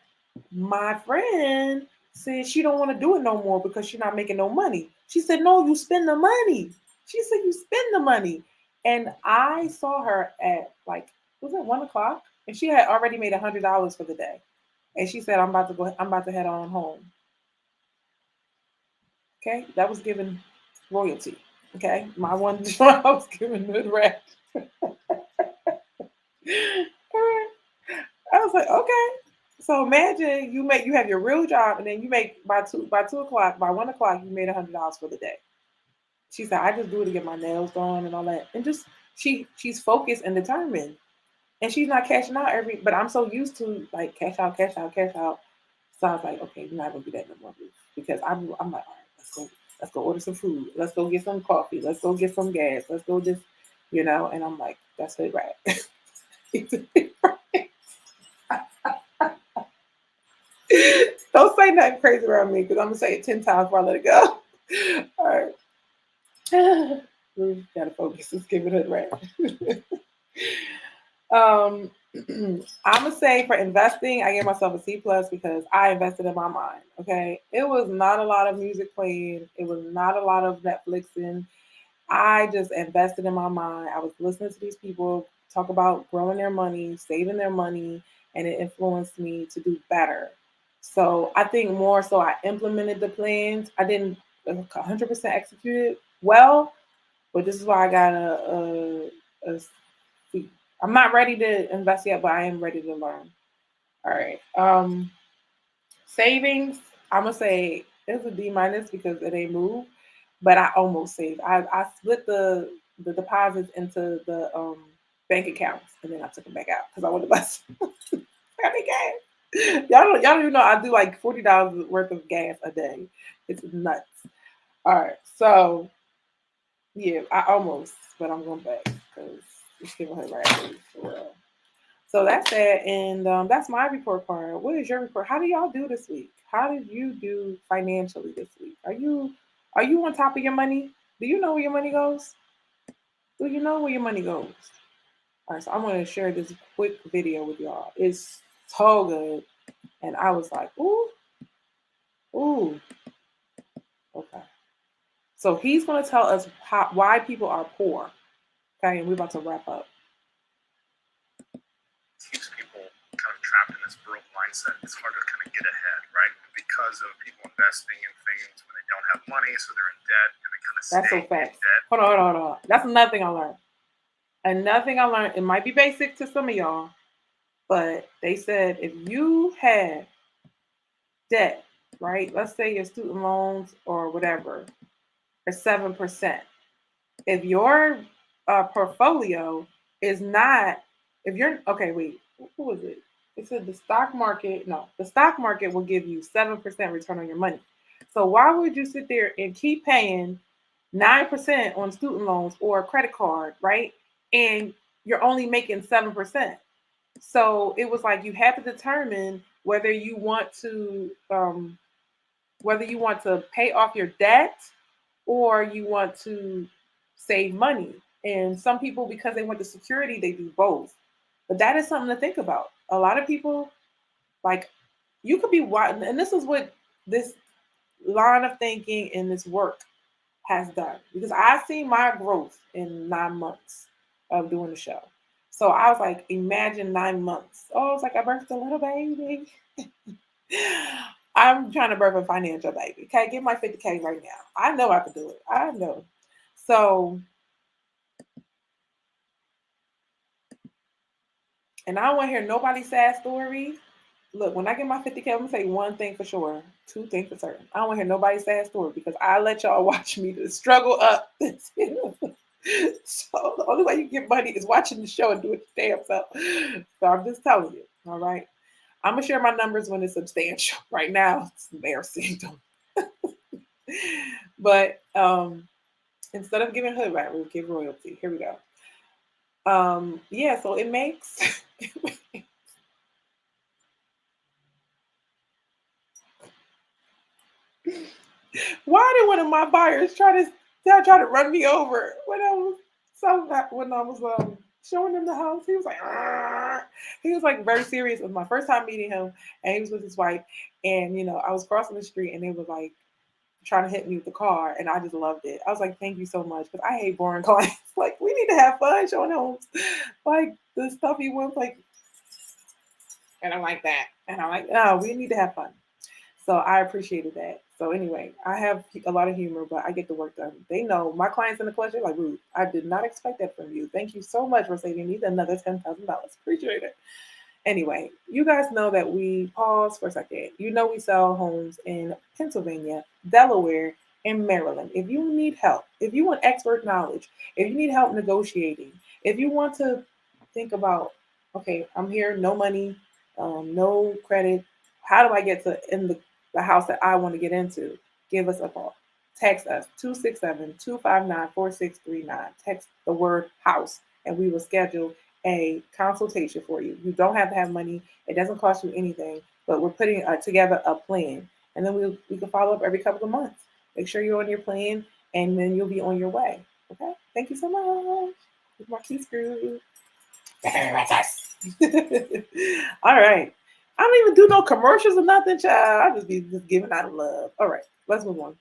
my friend said she don't want to do it no more because she's not making no money. She said, no, you spend the money. She said, you spend the money. And I saw her at like, was it 1 o'clock? And she had already made $100 for the day. And she said, I'm about to head on home. Okay. That was given royalty. Okay. My one job was given good rest. I was like, okay. So imagine you have your real job and then you make by 2 o'clock, by 1 o'clock, you made $100 for the day. She said, I just do it to get my nails done and all that. And just she's focused and determined. And she's not cashing out but I'm so used to like cash out, cash out, cash out. So I was like, okay, you're not gonna do that no more, Ruth. Because I'm like, all right, let's go order some food. Let's go get some coffee. Let's go get some gas. Let's go just, and I'm like, that's it, right. Don't say nothing crazy around me because I'm gonna say it 10 times before I let it go. All right. We gotta focus. Let's give it a right. um, I'm gonna say for investing, I gave myself a C plus because I invested in my mind. Okay, it was not a lot of music playing. It was not a lot of Netflixing. I just invested in my mind. I was listening to these people talk about growing their money, saving their money, and it influenced me to do better. So I think more so I implemented the plans. I didn't 100% execute it well, but this is why I got a C. I'm not ready to invest yet, but I am ready to learn. All right. Savings, I'm gonna say it's a D minus because it ain't moved, but I almost saved. I split the deposits into the bank accounts and then I took them back out because I wanted to buy some gas. Y'all don't even know I do like $40 worth of gas a day. It's nuts. All right, so yeah, I almost, but I'm going back because it's giving her right for real. So that's that, and that's my report card. What is your report? How do y'all do this week? How did you do financially this week? Are you on top of your money? Do you know where your money goes? Do you know where your money goes? All right, so I'm going to share this quick video with y'all. It's so good, and I was like, ooh, ooh, okay. So he's going to tell us why people are poor. Okay, and we're about to wrap up. Keeps people kind of trapped in this broke mindset. It's hard to kind of get ahead, right? Because of people investing in things when they don't have money, so they're in debt and they kind of That's so staying in fast. debt. Hold on. That's another thing I learned. Another thing I learned, it might be basic to some of y'all, but they said if you have debt, right? Let's say your student loans or whatever are 7%. If your portfolio is not, if you're, okay, wait, who was it? It said the stock market, no, the stock market will give you 7% return on your money. So why would you sit there and keep paying 9% on student loans or a credit card, right? And you're only making 7%. So it was like you have to determine whether you want to pay off your debt or you want to save money. And some people, because they want the security, they do both. But that is something to think about. A lot of people, like, you could be watching, and this is what this line of thinking and this work has done because I've seen my growth in 9 months of doing the show. So I was like, imagine 9 months. Oh, it's like I birthed a little baby. I'm trying to birth a financial baby. Okay, get my 50K right now. I know I can do it. I know. So, and I don't want to hear nobody's sad story. Look, when I get my 50K, I'm gonna say one thing for sure, two things for certain. I don't want to hear nobody's sad story because I let y'all watch me to struggle up this hill. So the only way you get money is watching the show and do it your damn self. So I'm just telling you, all right. I'm gonna share my numbers when it's substantial. Right now, it's embarrassing. But instead of giving hood rat, we'll give royalty. Here we go. Yeah, so it makes why did one of my buyers try to run me over when I was showing him the house? He was like, "Argh." He was like very serious. It was my first time meeting him, and he was with his wife. And I was crossing the street, and they was like trying to hit me with the car, and I just loved it. I was like, "Thank you so much," because I hate boring clients. Like we need to have fun showing homes, like the stuff he wants, like, and I'm like that, and I'm like, "Oh, we need to have fun." So I appreciated that. So anyway, I have a lot of humor, but I get the work done. They know my clients in the clutch. They're like, Ruth, I did not expect that from you. Thank you so much for saving me another $10,000. Appreciate it. Anyway, you guys know that we pause for a second. You know we sell homes in Pennsylvania, Delaware, and Maryland. If you need help, if you want expert knowledge, if you need help negotiating, if you want to think about, okay, I'm here, no money, no credit. How do I get to in the house that I want to get into? Give us a call. Text us 267-259-4639. Text the word house and we will schedule a consultation for you. You don't have to have money. It doesn't cost you anything, but we're putting together a plan. And then we can follow up every couple of months. Make sure you're on your plan and then you'll be on your way. Okay? Thank you so much. With my key screw. All right. I don't even do no commercials or nothing, child. I just be just giving out love. All right, let's move on.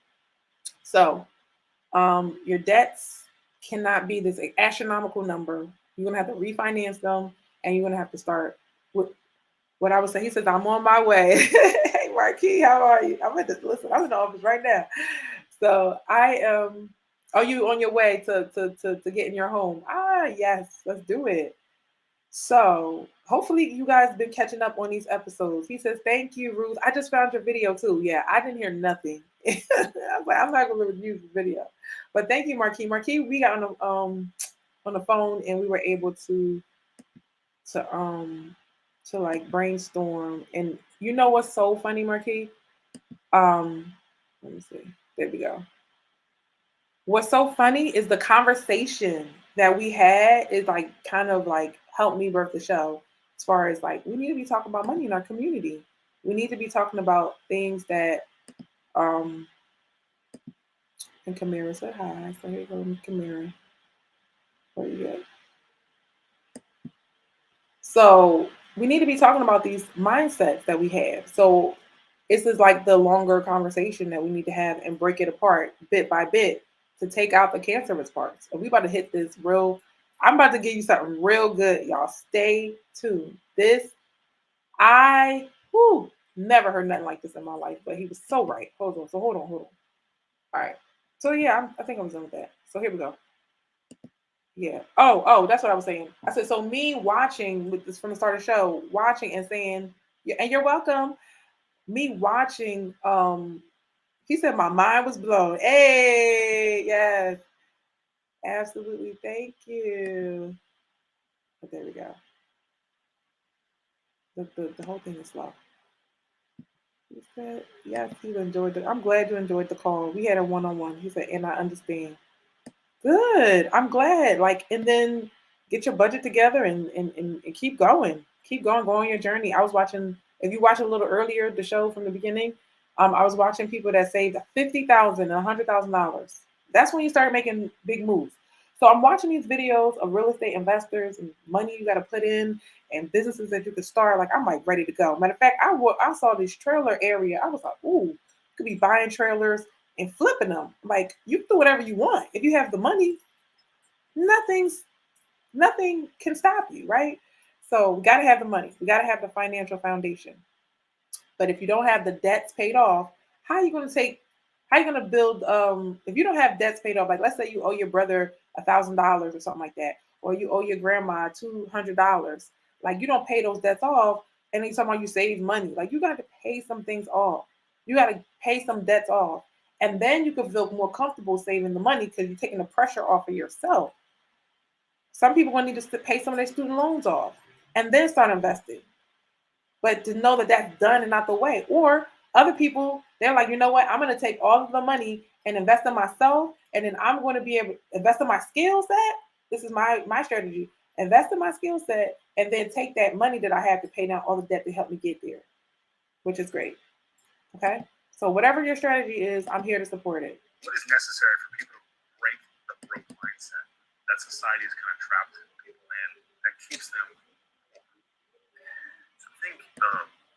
So, your debts cannot be this astronomical number. You're gonna have to refinance them, and you're gonna have to start with what I was saying. He says, "I'm on my way." Hey, Marquis, how are you? I'm at the listen. I'm in the office right now. So I am. Are you on your way to get in your home? Ah, yes. Let's do it. So hopefully you guys been catching up on these episodes. He says, "Thank you, Ruth. I just found your video too." Yeah, I didn't hear nothing. I was like, I'm not gonna review the video. But thank you, Marquis. Marquis, we got on the phone and we were able to like brainstorm. And you know what's so funny, Marquis? Um let me see. There we go. What's so funny is the conversation that we had is like kind of like helped me birth the show as far as like we need to be talking about money in our community. We need to be talking about things that um and Kamira said hi. So here goes Kamira. Where you at? So we need to be talking about these mindsets that we have. So this is like the longer conversation that we need to have and break it apart bit by bit to take out the cancerous parts. And we about to hit this real. I'm about to give you something real good, y'all. Stay tuned. This I never heard nothing like this in my life, but he was so right. Hold on. So hold on. All right. So yeah, I think I'm done with that. So here we go. Yeah. Oh, that's what I was saying. I said so. Me watching with this from the start of the show, watching and saying, yeah, and you're welcome. Me watching. He said my mind was blown. Hey, yes, absolutely. Thank you. But there we go. The whole thing is slow. He said, yes, he enjoyed it. I'm glad you enjoyed the call. We had a one on one. He said, and I understand. Good. I'm glad. Like, and then get your budget together and keep going. Keep going, go on your journey. I was watching, if you watched a little earlier, the show from the beginning, I was watching people that saved $50,000 and $100,000. That's when you start making big moves. So I'm watching these videos of real estate investors and money you got to put in and businesses that you could start. Like I'm like ready to go. Matter of fact, I saw this trailer area. I was like, ooh, you could be buying trailers and flipping them. Like you can do whatever you want. If you have the money, nothing's nothing can stop you, right? So we gotta have the money. We gotta have the financial foundation. But if you don't have the debts paid off, how are you gonna take how are you gonna build if you don't have debts paid off, like let's say you owe your brother $1,000 or something like that, or you owe your grandma $200, like you don't pay those debts off, and then talking about you save money. Like you gotta pay some things off. You gotta pay some debts off. And then you can feel more comfortable saving the money because you're taking the pressure off of yourself. Some people gonna need to pay some of their student loans off and then start investing, but to know that that's done and not the way. Or other people, they're like, you know what? I'm going to take all of the money and invest in myself, and then I'm going to be able to invest in my skill set. This is my strategy. Invest in my skill set, and then take that money that I have to pay down all the debt to help me get there, which is great. Okay. So whatever your strategy is, I'm here to support it. What is necessary for people to break the broke mindset that society has kind of trapped people in that keeps them? So I think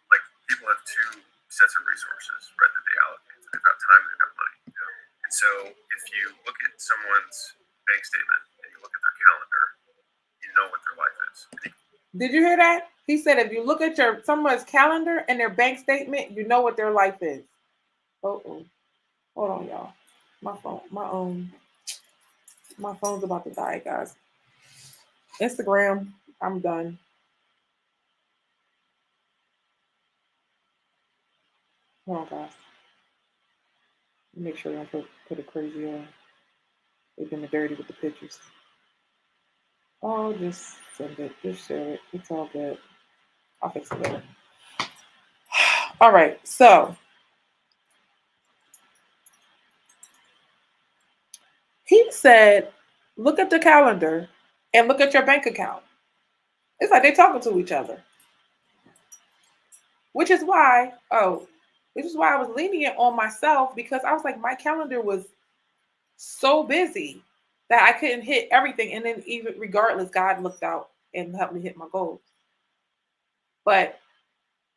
like people have two sets of resources, right, that they allocate. So they've got time, they've got money. You know? And so if you look at someone's bank statement and you look at their calendar, you know what their life is. Did you hear that? He said if you look at your someone's calendar and their bank statement, you know what their life is. Oh, hold on, y'all. My phone, my phone's about to die, guys. Instagram, I'm done. Hold on, guys. Make sure I don't put a crazy they've been dirty with the pictures. Oh, just send it. Just share it. It's all good. I'll fix it later. All right. So he said, look at the calendar and look at your bank account. It's like they're talking to each other. Which is why, which is why I was lenient on myself because I was like, my calendar was so busy that I couldn't hit everything. And then even regardless, God looked out and helped me hit my goals. But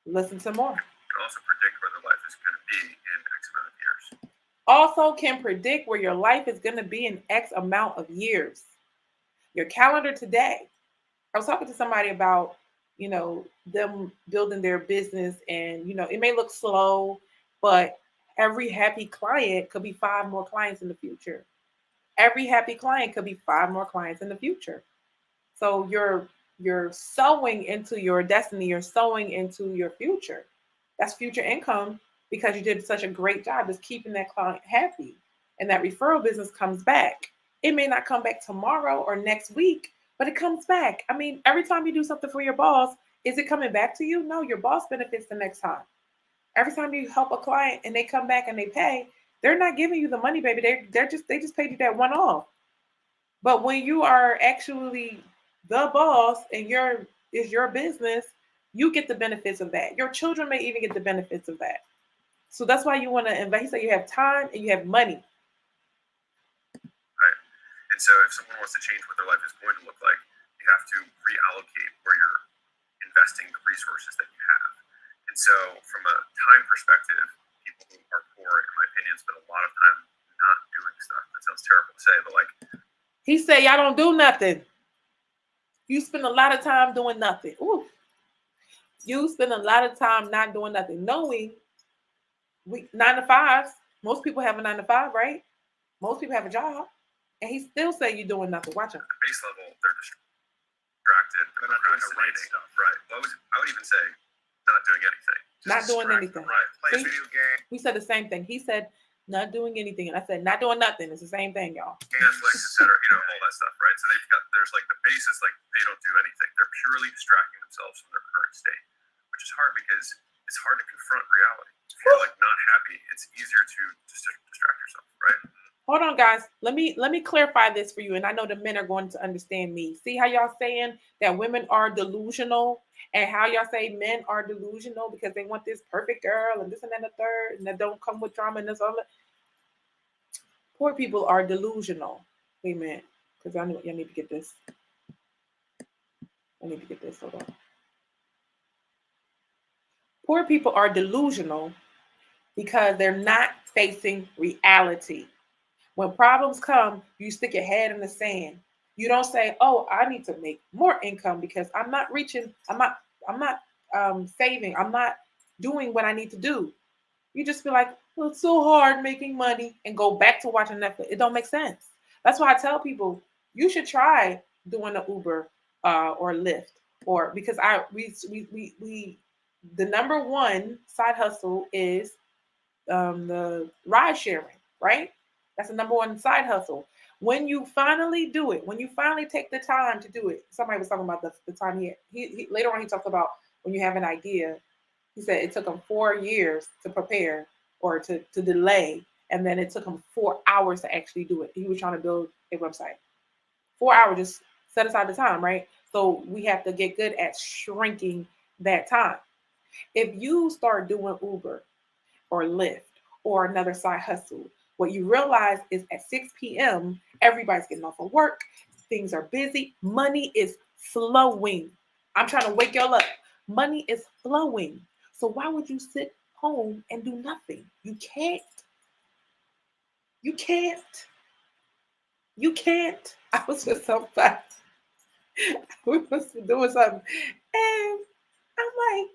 listen to more. You can also predict where their life is going to be in X amount of years. Also can predict where your life is going to be in X amount of years. Your calendar today. I was talking to somebody about, them building their business and, it may look slow, but every happy client could be five more clients in the future. Every happy client could be five more clients in the future. So you're sowing into your destiny, you're sowing into your future. That's future income because you did such a great job just keeping that client happy. And that referral business comes back. It may not come back tomorrow or next week, but it comes back. I mean, every time you do something for your boss, is it coming back to you? No, your boss benefits the next time. Every time you help a client and they come back and they pay, they're not giving you the money, baby. They just paid you that one off. But when you are actually the boss and your business, you get the benefits of that. Your children may even get the benefits of that. So that's why you want to invest. So you have time and you have money. Right. And so if someone wants to change what their life is going to look like, you have to reallocate where you're investing the resources that you have. And so from a time perspective, people who are poor, in my opinion, spend a lot of time not doing stuff. That sounds terrible to say, but like he said, y'all don't do nothing. You spend a lot of time doing nothing. Ooh. You spend a lot of time not doing nothing, knowing we 9 to 5s. Most people have a 9 to 5, right? Most people have a job, and he still say you're doing nothing. Watch him. At the base level, they're distracted, they're procrastinating. Right. Well, I would even say not doing anything. Not doing anything. Right. Play a See? video game. We said the same thing. He said not doing anything, and I said not doing nothing. It's the same thing, y'all. Netflix, etc. All that stuff, right? So there's like the basis, like they don't do anything. They're purely distracting themselves from their current state, which is hard because it's hard to confront reality. If you're like not happy, it's easier to just distract yourself, right? Hold on, guys. Let me clarify this for you, and I know the men are going to understand me. See how y'all saying that women are delusional, and how y'all say men are delusional because they want this perfect girl and this and that and the third, and that don't come with drama and this all that. Poor people are delusional. Amen. Because I need to get this. I need to get this. Hold on. Poor people are delusional because they're not facing reality. When problems come, you stick your head in the sand. You don't say, "Oh, I need to make more income because I'm not reaching. I'm not saving. I'm not doing what I need to do." You just feel like, "Well, it's so hard making money," and go back to watching Netflix. It don't make sense. That's why I tell people you should try doing the Uber or Lyft, or because I we the number one side hustle is the ride sharing, right? That's the number one side hustle. When you finally do it, when you finally take the time to do it, somebody was talking about the time he later on he talked about when you have an idea. He said it took him 4 years to prepare or to delay, and then it took him 4 hours to actually do it. He was trying to build a website. 4 hours, just set aside the time, right? So we have to get good at shrinking that time. If you start doing Uber or Lyft or another side hustle, what you realize is at 6 p.m., everybody's getting off of work, things are busy, money is flowing. I'm trying to wake y'all up. Money is flowing. So why would you sit home and do nothing? You can't. You can't. You can't. I was with somebody. We was doing something. And I'm like,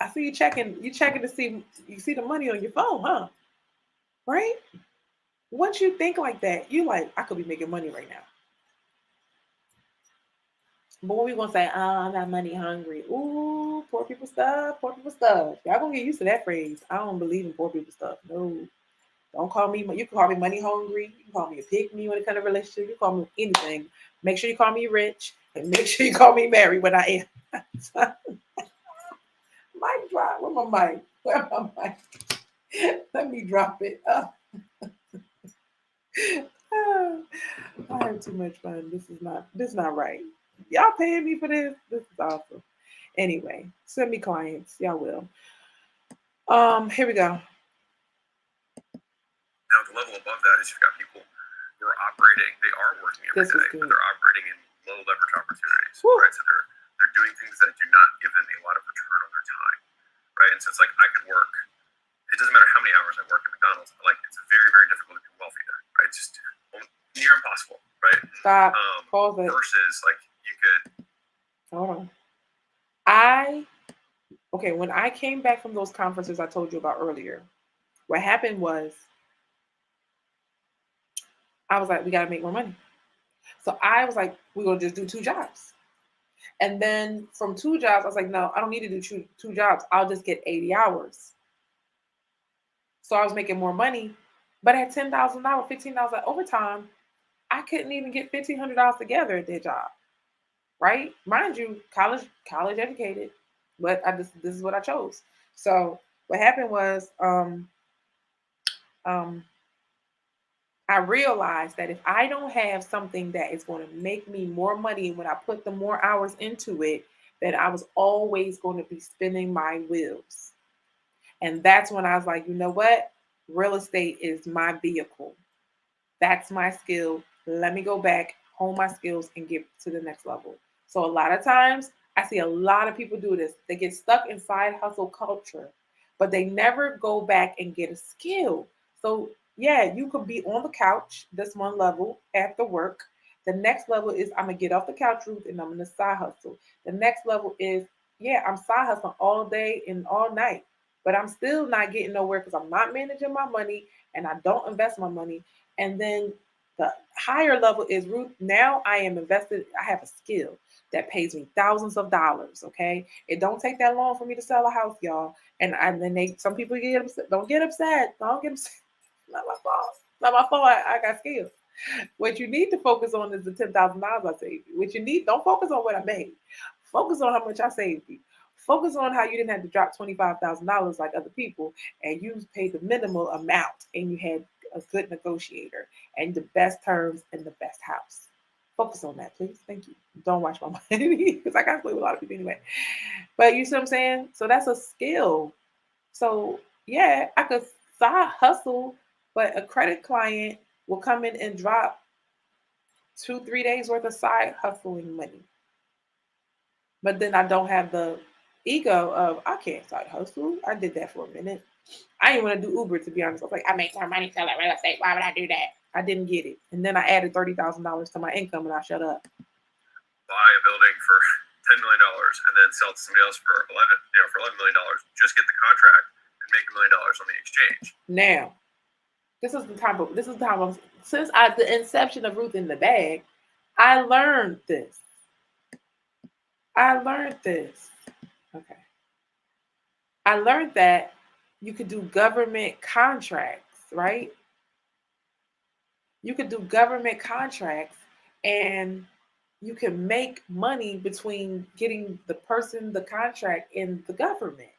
I see you checking to see you see the money on your phone, huh? Right? Once you think like that, you like, I could be making money right now. But when we gonna say, I'm not money hungry. Ooh, poor people stuff, poor people stuff. Y'all gonna get used to that phrase. I don't believe in poor people stuff. No. Don't call me, you can call me money hungry. You can call me a pick me when it comes to relationship. You call me anything. Make sure you call me rich and make sure you call me married when I am. Mic drop. Where my mic? Where my mic? Let me drop it. I have too much fun. This is not right. Y'all paying me for this? This is awesome. Anyway, send me clients. Y'all will. Here we go. Now, the level above that is you've got people who are operating, they are working every day, but they're operating in low leverage opportunities, Woo. Right? So they're doing things that do not give them a lot of return on their time, right? And so it's like I could work, it doesn't matter how many hours I work at McDonald's, like it's very, very difficult to be wealthy there, right? It's just near impossible, right? Stop. Pause it. Versus like you could. Hold on. Okay, when I came back from those conferences I told you about earlier, what happened was I was like, we got to make more money. So I was like, we're going to just do 2 jobs. And then from 2 jobs, I was like, no, I don't need to do two jobs. I'll just get 80 hours. So I was making more money. But at $10,000, $15 overtime, I couldn't even get $1,500 together at that job. Right? Mind you, college educated, but this is what I chose. So what happened was I realized that if I don't have something that is going to make me more money when I put the more hours into it, then I was always going to be spinning my wheels. And that's when I was like, you know what? Real estate is my vehicle. That's my skill. Let me go back, hone my skills, and get to the next level. So a lot of times, I see a lot of people do this. They get stuck in side hustle culture, but they never go back and get a skill. So yeah, you could be on the couch, this one level, after work. The next level is I'm gonna get off the couch, Ruth, and I'm gonna side hustle. The next level is, yeah, I'm side hustling all day and all night. but I'm still not getting nowhere because I'm not managing my money and I don't invest my money. And then the higher level is Ruth. Now I am invested. I have a skill that pays me thousands of dollars. Okay, it don't take that long for me to sell a house, y'all. And then they some people get upset. Don't get upset. Don't get upset. Not my fault. Not my fault. I got skills. What you need to focus on is the $10,000 I saved you. What you need, don't focus on what I made. Focus on how much I saved you. Focus on how you didn't have to drop $25,000 like other people, and you paid the minimal amount, and you had a good negotiator and the best terms and the best house. Focus on that, please. Thank you. Don't watch my money because I got to play with a lot of people anyway. But you see what I'm saying? So that's a skill. So yeah, I could side hustle, but a credit client will come in and drop 2, 3 days worth of side hustling money. But then I don't have the ego of I can't side hustle. I did that for a minute. I didn't want to do Uber to be honest. I was like, I make more money selling real estate. Why would I do that? I didn't get it. And then I added $30,000 to my income and I shut up. Buy a building for $10 million and then sell it to somebody else for $11 million. Just get the contract and make $1 million on the exchange. Now, this is the time since the inception of Ruth in the Bag, I learned this. I learned this. Okay. I learned that you could do government contracts, right? You could do government contracts and you can make money between getting the person the contract and the government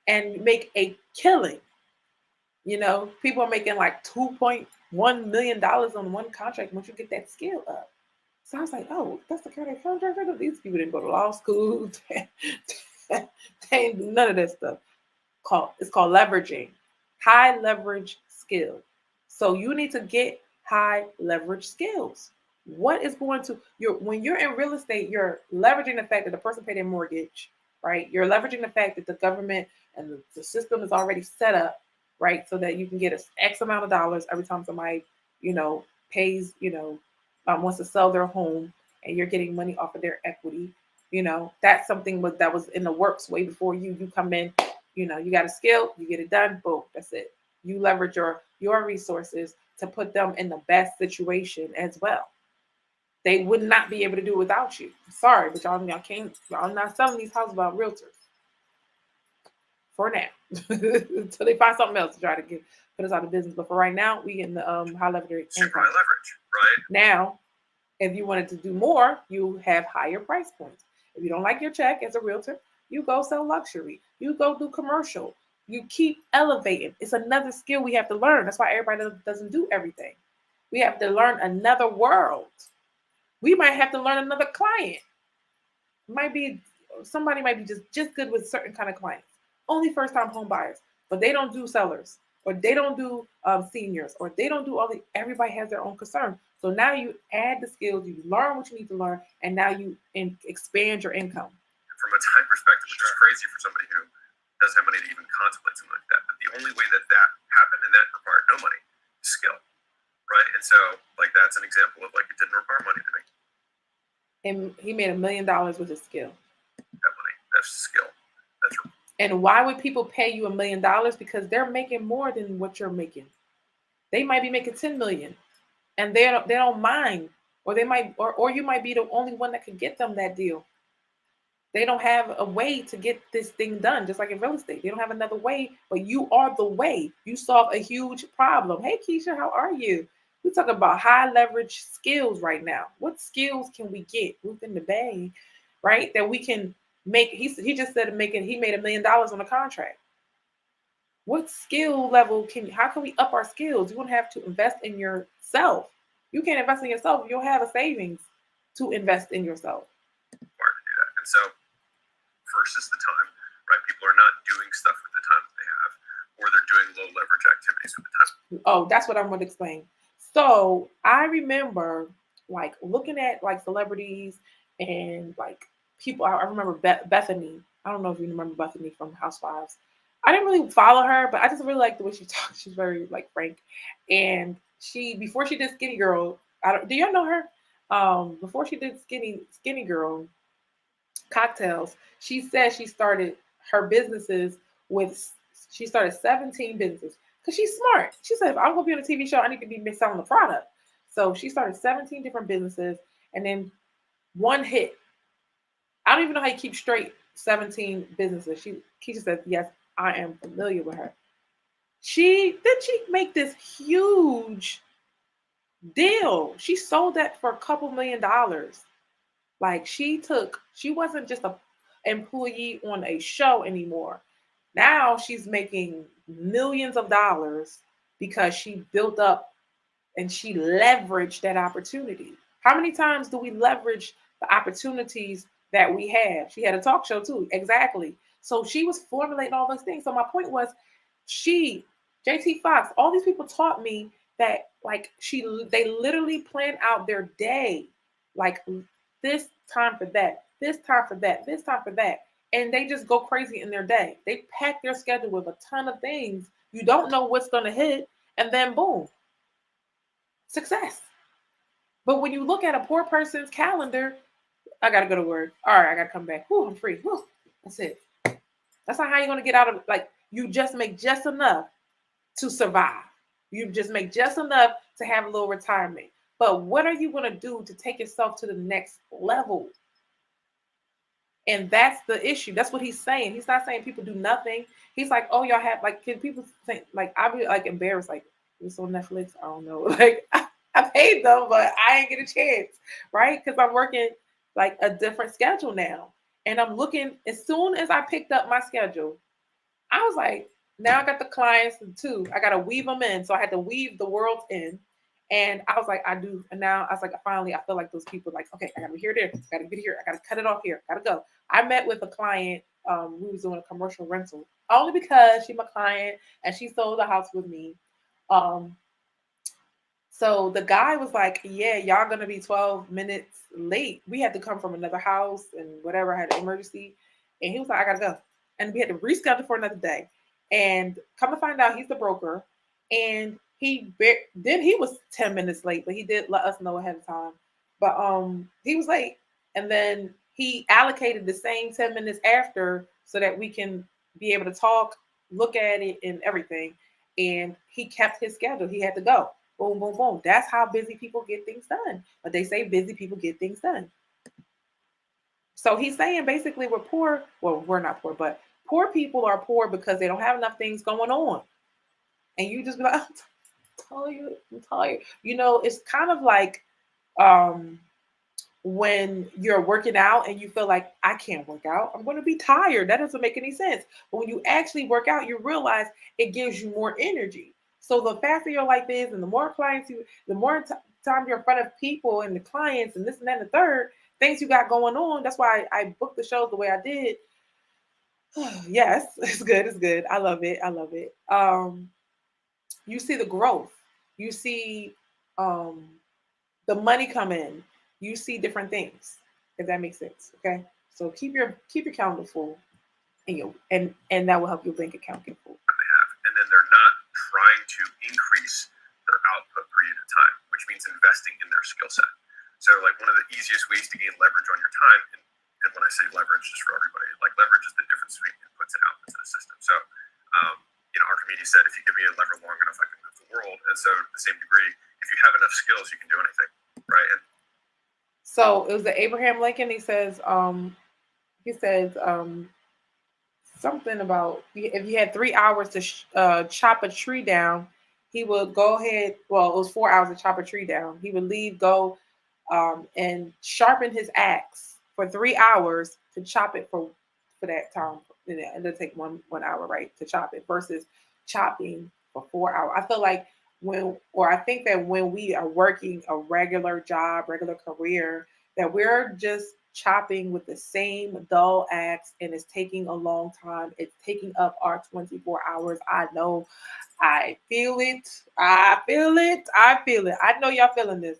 and make a killing. People are making like $2.1 million on one contract once you get that skill up. So I was like, oh, that's the kind of contract. These people didn't go to law school. They ain't do none of that stuff. It's called leveraging. High leverage skill. So you need to get high leverage skills. What is going to when you're in real estate, you're leveraging the fact that the person paid their mortgage, right? You're leveraging the fact that the government and the system is already set up, right? So that you can get an X amount of dollars every time somebody, pays, wants to sell their home and you're getting money off of their equity. That's something that was in the works way before you come in. You got a skill, you get it done, boom, that's it. You leverage your resources to put them in the best situation as well. They would not be able to do it without you. Sorry, but y'all can't. Y'all not selling these houses about realtors for now until they find something else to try to put us out of business. But for right now, we in the high leverage Super income. high leverage, right? Now, if you wanted to do more, you have higher price points. If you don't like your check as a realtor, you go sell luxury. You go do commercial. You keep elevating. It's another skill we have to learn. That's why everybody doesn't do everything. We have to learn another world. We might have to learn another client. Might be somebody might be just good with certain kind of clients. Only first time home buyers, but they don't do sellers, or they don't do seniors, or they don't do all the. Everybody has their own concern. So now you add the skills, you learn what you need to learn, and now you expand your income. From a time perspective, which is crazy for somebody who doesn't have money to even contemplate something like that. But the only way that happened and that required no money is skill, right? And so, like, that's an example of like it didn't require money to make. And he made $1 million with his skill. That money, that's skill. That's. And why would people pay you $1 million? Because they're making more than what you're making. They might be making 10 million, and they don't mind, or they might, or you might be the only one that could get them that deal. They don't have a way to get this thing done, just like in real estate. They don't have another way, but you are the way. You solve a huge problem. Hey, Keisha, how are you? We're talking about high leverage skills right now. What skills can we get within the Bay, right? That we can make. He just said he made $1 million on a contract. What skill level how can we up our skills? You won't have to invest in yourself. You can't invest in yourself if you don't have a savings to invest in yourself. Hard to do that. And so first is the time, right? People are not doing stuff with the time that they have, or they're doing low leverage activities with the time. Oh, that's what I'm going to explain. So I remember like looking at like celebrities and like people. I remember Bethany. I don't know if you remember Bethany from Housewives. I didn't really follow her, but I just really like the way she talks. She's very like frank. And before she did Skinny Girl, do y'all know her? Before she did Skinny Girl cocktails, she said she started her businesses with she started 17 businesses because she's smart. She said, if I'm gonna be on a TV show, I need to be selling the product. So she started 17 different businesses, and then one hit. I don't even know how you keep straight 17 businesses. She just said, yes, I am familiar with her. She make this huge deal. She sold that for a couple $1,000,000. Like she wasn't just a employee on a show anymore. Now she's making millions of dollars because she built up and she leveraged that opportunity. How many times do we leverage the opportunities that we have? She had a talk show too, exactly. So she was formulating all those things. So my point was, she, JT Fox, all these people taught me that like they literally plan out their day, like this time for that, this time for that, this time for that, and they just go crazy in their day. They pack their schedule with a ton of things. You don't know what's going to hit, and then boom, success. But when you look at a poor person's calendar, I gotta go to work. All right, I gotta come back. Whew, I'm free. Whew, that's it. That's not how you're gonna get out of like you just make just enough to survive. You just make just enough to have a little retirement. But what are you gonna do to take yourself to the next level? And that's the issue. That's what he's saying. He's not saying people do nothing. He's like, oh, y'all have like, can people think like I'll be like embarrassed, like it's on Netflix? I don't know. Like I paid them, but I ain't get a chance, right? Because I'm working like a different schedule now. And I'm looking as soon as I picked up my schedule, I was like, now I got the clients too. I got to weave them in. So I had to weave the world in. And I was like, I do. And now I was like, finally, I feel like those people like, okay, I got to be here, there. I got to be here. I got to cut it off here. Got to go. I met with a client. We was doing a commercial rental only because she's my client and she sold the house with me. Um, so the guy was like, yeah, y'all going to be 12 minutes late. We had to come from another house and whatever. I had an emergency. And he was like, I got to go. And we had to reschedule for another day. And come to find out, he's the broker. And then he was 10 minutes late, but he did let us know ahead of time. But he was late. And then he allocated the same 10 minutes after so that we can be able to talk, look at it, and everything. And he kept his schedule. He had to go. Boom, boom, boom. That's how busy people get things done. But they say busy people get things done. So he's saying basically we're poor. Well, we're not poor, but poor people are poor because they don't have enough things going on. And you just be like, I'm tired. I'm tired. You know, it's kind of like um, when you're working out and you feel like I can't work out. I'm going to be tired. That doesn't make any sense. But when you actually work out, you realize it gives you more energy. So the faster your life is, and the more clients you, the more time you're in front of people and the clients and this and that and the third things you got going on. That's why I booked the shows the way I did. Yes, it's good. It's good. I love it. I love it. You see the growth. You see um, the money come in. You see different things. If that makes sense. Okay. So keep your calendar full, and that will help your bank account get full. They have, and then they're not trying to increase their output per unit time, which means investing in their skill set. So, like one of the easiest ways to gain leverage on your time, and when I say leverage, just for everybody, like leverage is the difference between inputs and outputs in a system. So, Archimedes said, if you give me a lever long enough, I can move the world. And so, to the same degree, if you have enough skills, you can do anything, right? And So it was the Abraham Lincoln. He says something about if you had 3 hours to chop a tree down, he would go ahead. Well, it was 4 hours to chop a tree down. He would leave, go, and sharpen his axe for 3 hours to chop it for that time. And it'll take one hour, right, to chop it versus chopping for 4 hours. I feel like I think that when we are working a regular job, regular career, that we're just chopping with the same dull axe and it's taking a long time. It's taking up our 24 hours. I know. I feel it. I feel it. I feel it. I know y'all feeling this.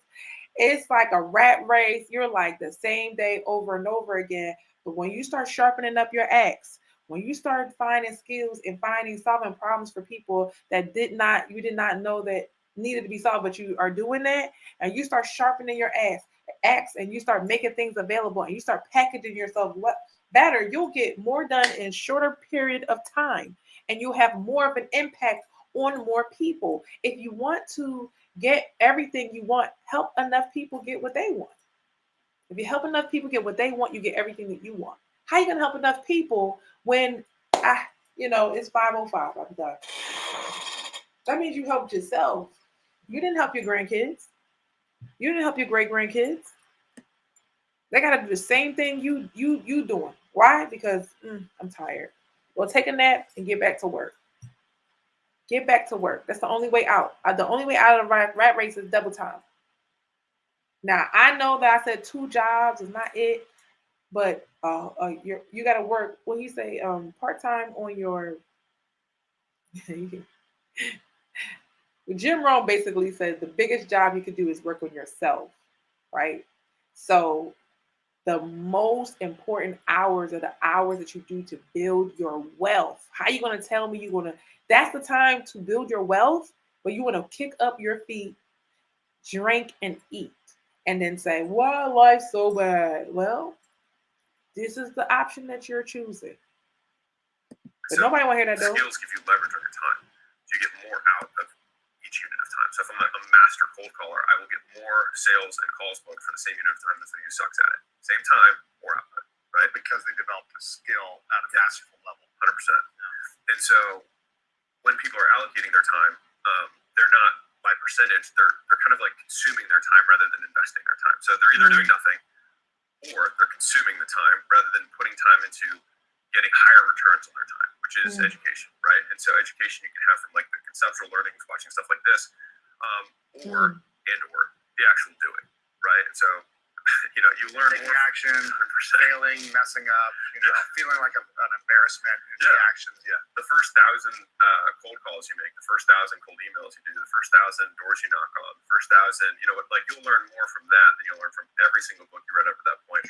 It's like a rat race. You're like the same day over and over again. But when you start sharpening up your axe, when you start finding skills and finding solving problems for people that you did not know that needed to be solved, but you are doing that, and you start sharpening your axe, and you start making things available, and you start packaging yourself. What? better, you'll get more done in shorter period of time, and you'll have more of an impact on more people. If you want to get everything you want, help enough people get what they want. If you help enough people get what they want, you get everything that you want. How you gonna help enough people when it's 5:05? I'm done. That means you helped yourself. You didn't help your grandkids. You didn't help your great grandkids. They gotta do the same thing you doing. Why? Because I'm tired. Well, take a nap and get back to work. Get back to work. That's the only way out. The only way out of the rat race is double time. Now I know that I said 2 jobs is not it, but you got to work. What he say? Part time on your. Jim Rohn basically said the biggest job you could do is work on yourself, right? So the most important hours are the hours that you do to build your wealth. How you gonna tell me you're gonna? That's the time to build your wealth, but you want to kick up your feet, drink and eat, and then say, "Why life's so bad?" Well, this is the option that you're choosing. But So nobody want to hear that though. skills give you leverage on your time. So you get more out of each unit of time. So if I'm a master cold caller, I will get more sales and calls booked for the same unit of time as someone who sucks at it. Same time, more output, right? Because they developed a skill at a masterful level. 100%. And so when people are allocating their time, they're not by percentage. They're kind of like consuming their time rather than investing their time. So they're either doing nothing or they're consuming the time rather than putting time into getting higher returns on their time, which is education, right? And so education you can have from like the conceptual learnings, watching stuff like this, or the actual doing, right? And so you learn taking more action, failing, messing up, feeling like an embarrassment in the actions. Yeah, the first 1,000 cold calls you make, the first 1,000 cold emails you do, the first 1,000 doors you knock on, the first 1,000, like you'll learn more from that than you'll learn from every single book you read up to that point.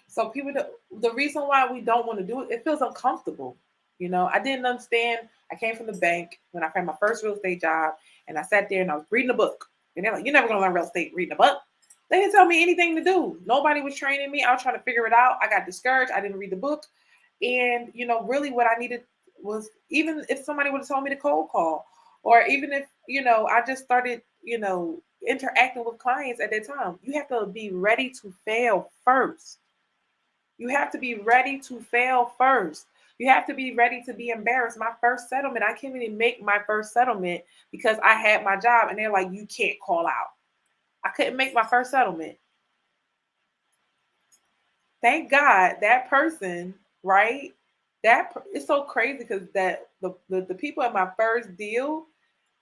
So people, the reason why we don't want to do it, it feels uncomfortable. I didn't understand. I came from the bank when I had my first real estate job, and I sat there and I was reading a book. And they're like, "You're never gonna learn real estate reading a book." They didn't tell me anything to do. Nobody was training me. I was trying to figure it out. I got discouraged. I didn't read the book, and really what I needed was, even if somebody would have told me to cold call, or even if I just started interacting with clients at that time. You have to be ready to fail first. You have to be ready to fail first. You have to be ready to be embarrassed. My first settlement, I can't even make my first settlement because I had my job and they're like, "You can't call out." I couldn't make my first settlement. Thank God that person, right? It's so crazy because that the people at my first deal,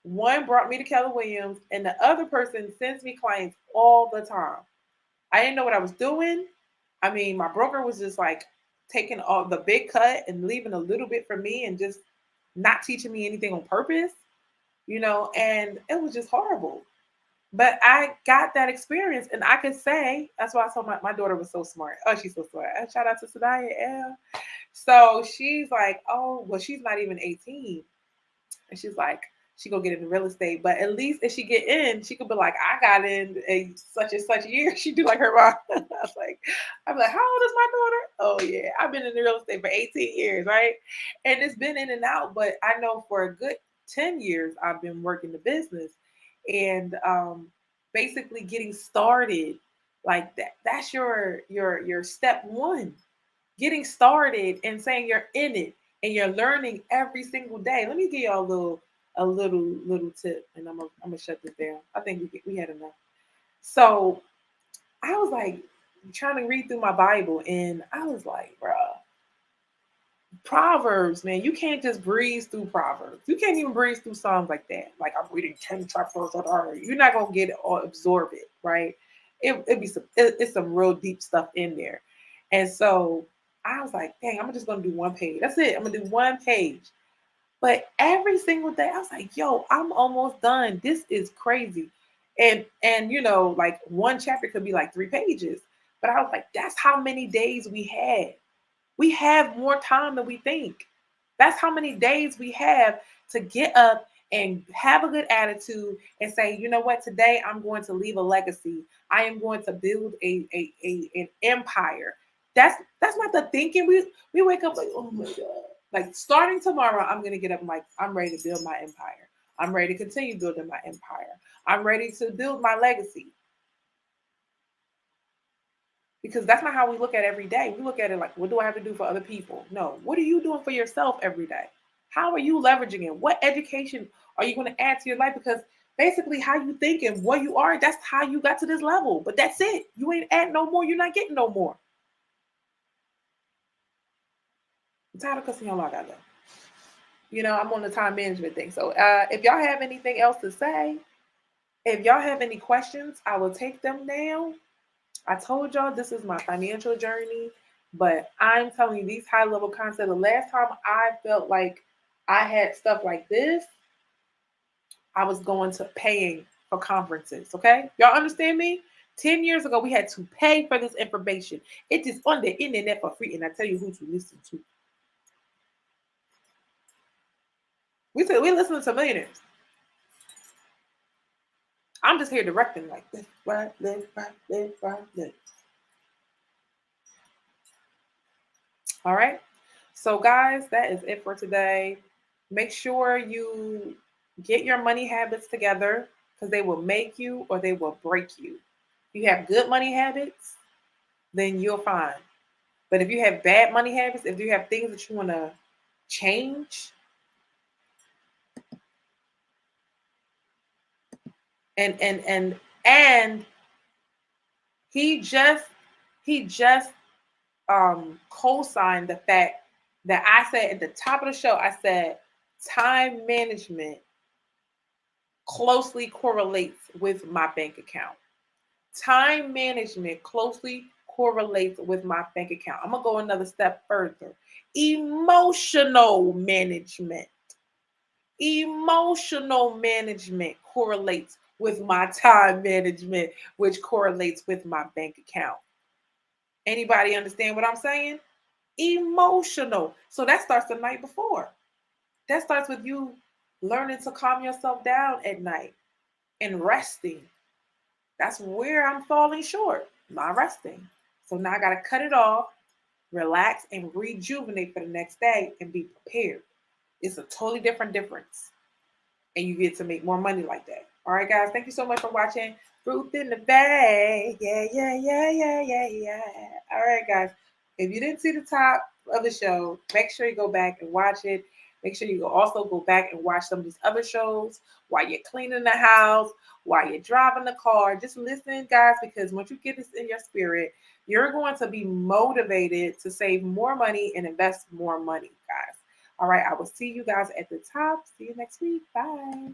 one brought me to Keller Williams and the other person sends me clients all the time. I didn't know what I was doing. I mean, my broker was just like taking all the big cut and leaving a little bit for me and just not teaching me anything on purpose, and it was just horrible. But I got that experience and I could say, that's why I told my daughter was so smart. Oh, she's so smart. Shout out to Sadaya L. So she's like, oh, well, she's not even 18. And she's like, she gonna get into real estate. But at least if she get in, she could be like, I got in a such and such year. She do like her mom. I'm like, how old is my daughter? Oh yeah, I've been in the real estate for 18 years, right? And it's been in and out, but I know for a good 10 years I've been working the business and basically getting started like that. That's your step one. Getting started and saying you're in it and you're learning every single day. Let me give y'all a little tip, and I'm gonna shut this down. I think we had enough. So I was like trying to read through my Bible, and I was like, bruh, Proverbs, man, you can't just breeze through Proverbs. You can't even breeze through songs like that. Like I'm reading 10 chapters of her. You're not gonna get it or absorb it, right? It's some real deep stuff in there. And so I was like, dang, I'm just gonna do one page. That's it. I'm gonna do one page. But every single day, I was like, yo, I'm almost done. This is crazy. And like one chapter could be like 3 pages. But I was like, that's how many days we had. We have more time than we think. That's how many days we have to get up and have a good attitude and say, you know what, today I'm going to leave a legacy. I am going to build an empire. That's not the thinking. We wake up like, oh my god. Like starting tomorrow, I'm gonna get up like I'm ready to build my empire. I'm ready to continue building my empire. I'm ready to build my legacy. Because that's not how we look at every day. We look at it like, what do I have to do for other people? No, what are you doing for yourself every day? How are you leveraging it? What education are you going to add to your life? Because basically, how you think and what you are, that's how you got to this level. But that's it. You ain't adding no more. You're not getting no more. I'm tired of cussing y'all out. I'm on the time management thing. So if y'all have anything else to say, if y'all have any questions, I will take them now. I told y'all this is my financial journey, but I'm telling you these high level concepts. The last time I felt like I had stuff like this, I was going to paying for conferences. Okay, y'all understand me? 10 years ago, we had to pay for this information. It is on the internet for free, and I tell you who to listen to. We said we listen to millionaires. I'm just here directing like this, right, left, right, left, right, left. All right. So, guys, that is it for today. Make sure you get your money habits together because they will make you or they will break you. If you have good money habits, then you'll find. But if you have bad money habits, if you have things that you want to change, and he just he just co-signed the fact that I said at the top of the show, I said time management closely correlates with my bank account. Time management closely correlates with my bank account. I'm going to go another step further. Emotional management. Emotional management correlates with my time management, which correlates with my bank account. Anybody understand what I'm saying? Emotional. So that starts the night before. That starts with you learning to calm yourself down at night and resting. That's where I'm falling short, not resting. So now I got to cut it off, relax, and rejuvenate for the next day and be prepared. It's a totally difference. And you get to make more money like that. All right, guys. Thank you so much for watching Ruth in the Bay. Yeah, yeah, yeah, yeah, yeah, yeah. All right, guys. If you didn't see the top of the show, make sure you go back and watch it. Make sure you also go back and watch some of these other shows while you're cleaning the house, while you're driving the car. Just listen, guys, because once you get this in your spirit, you're going to be motivated to save more money and invest more money, guys. All right, I will see you guys at the top. See you next week. Bye.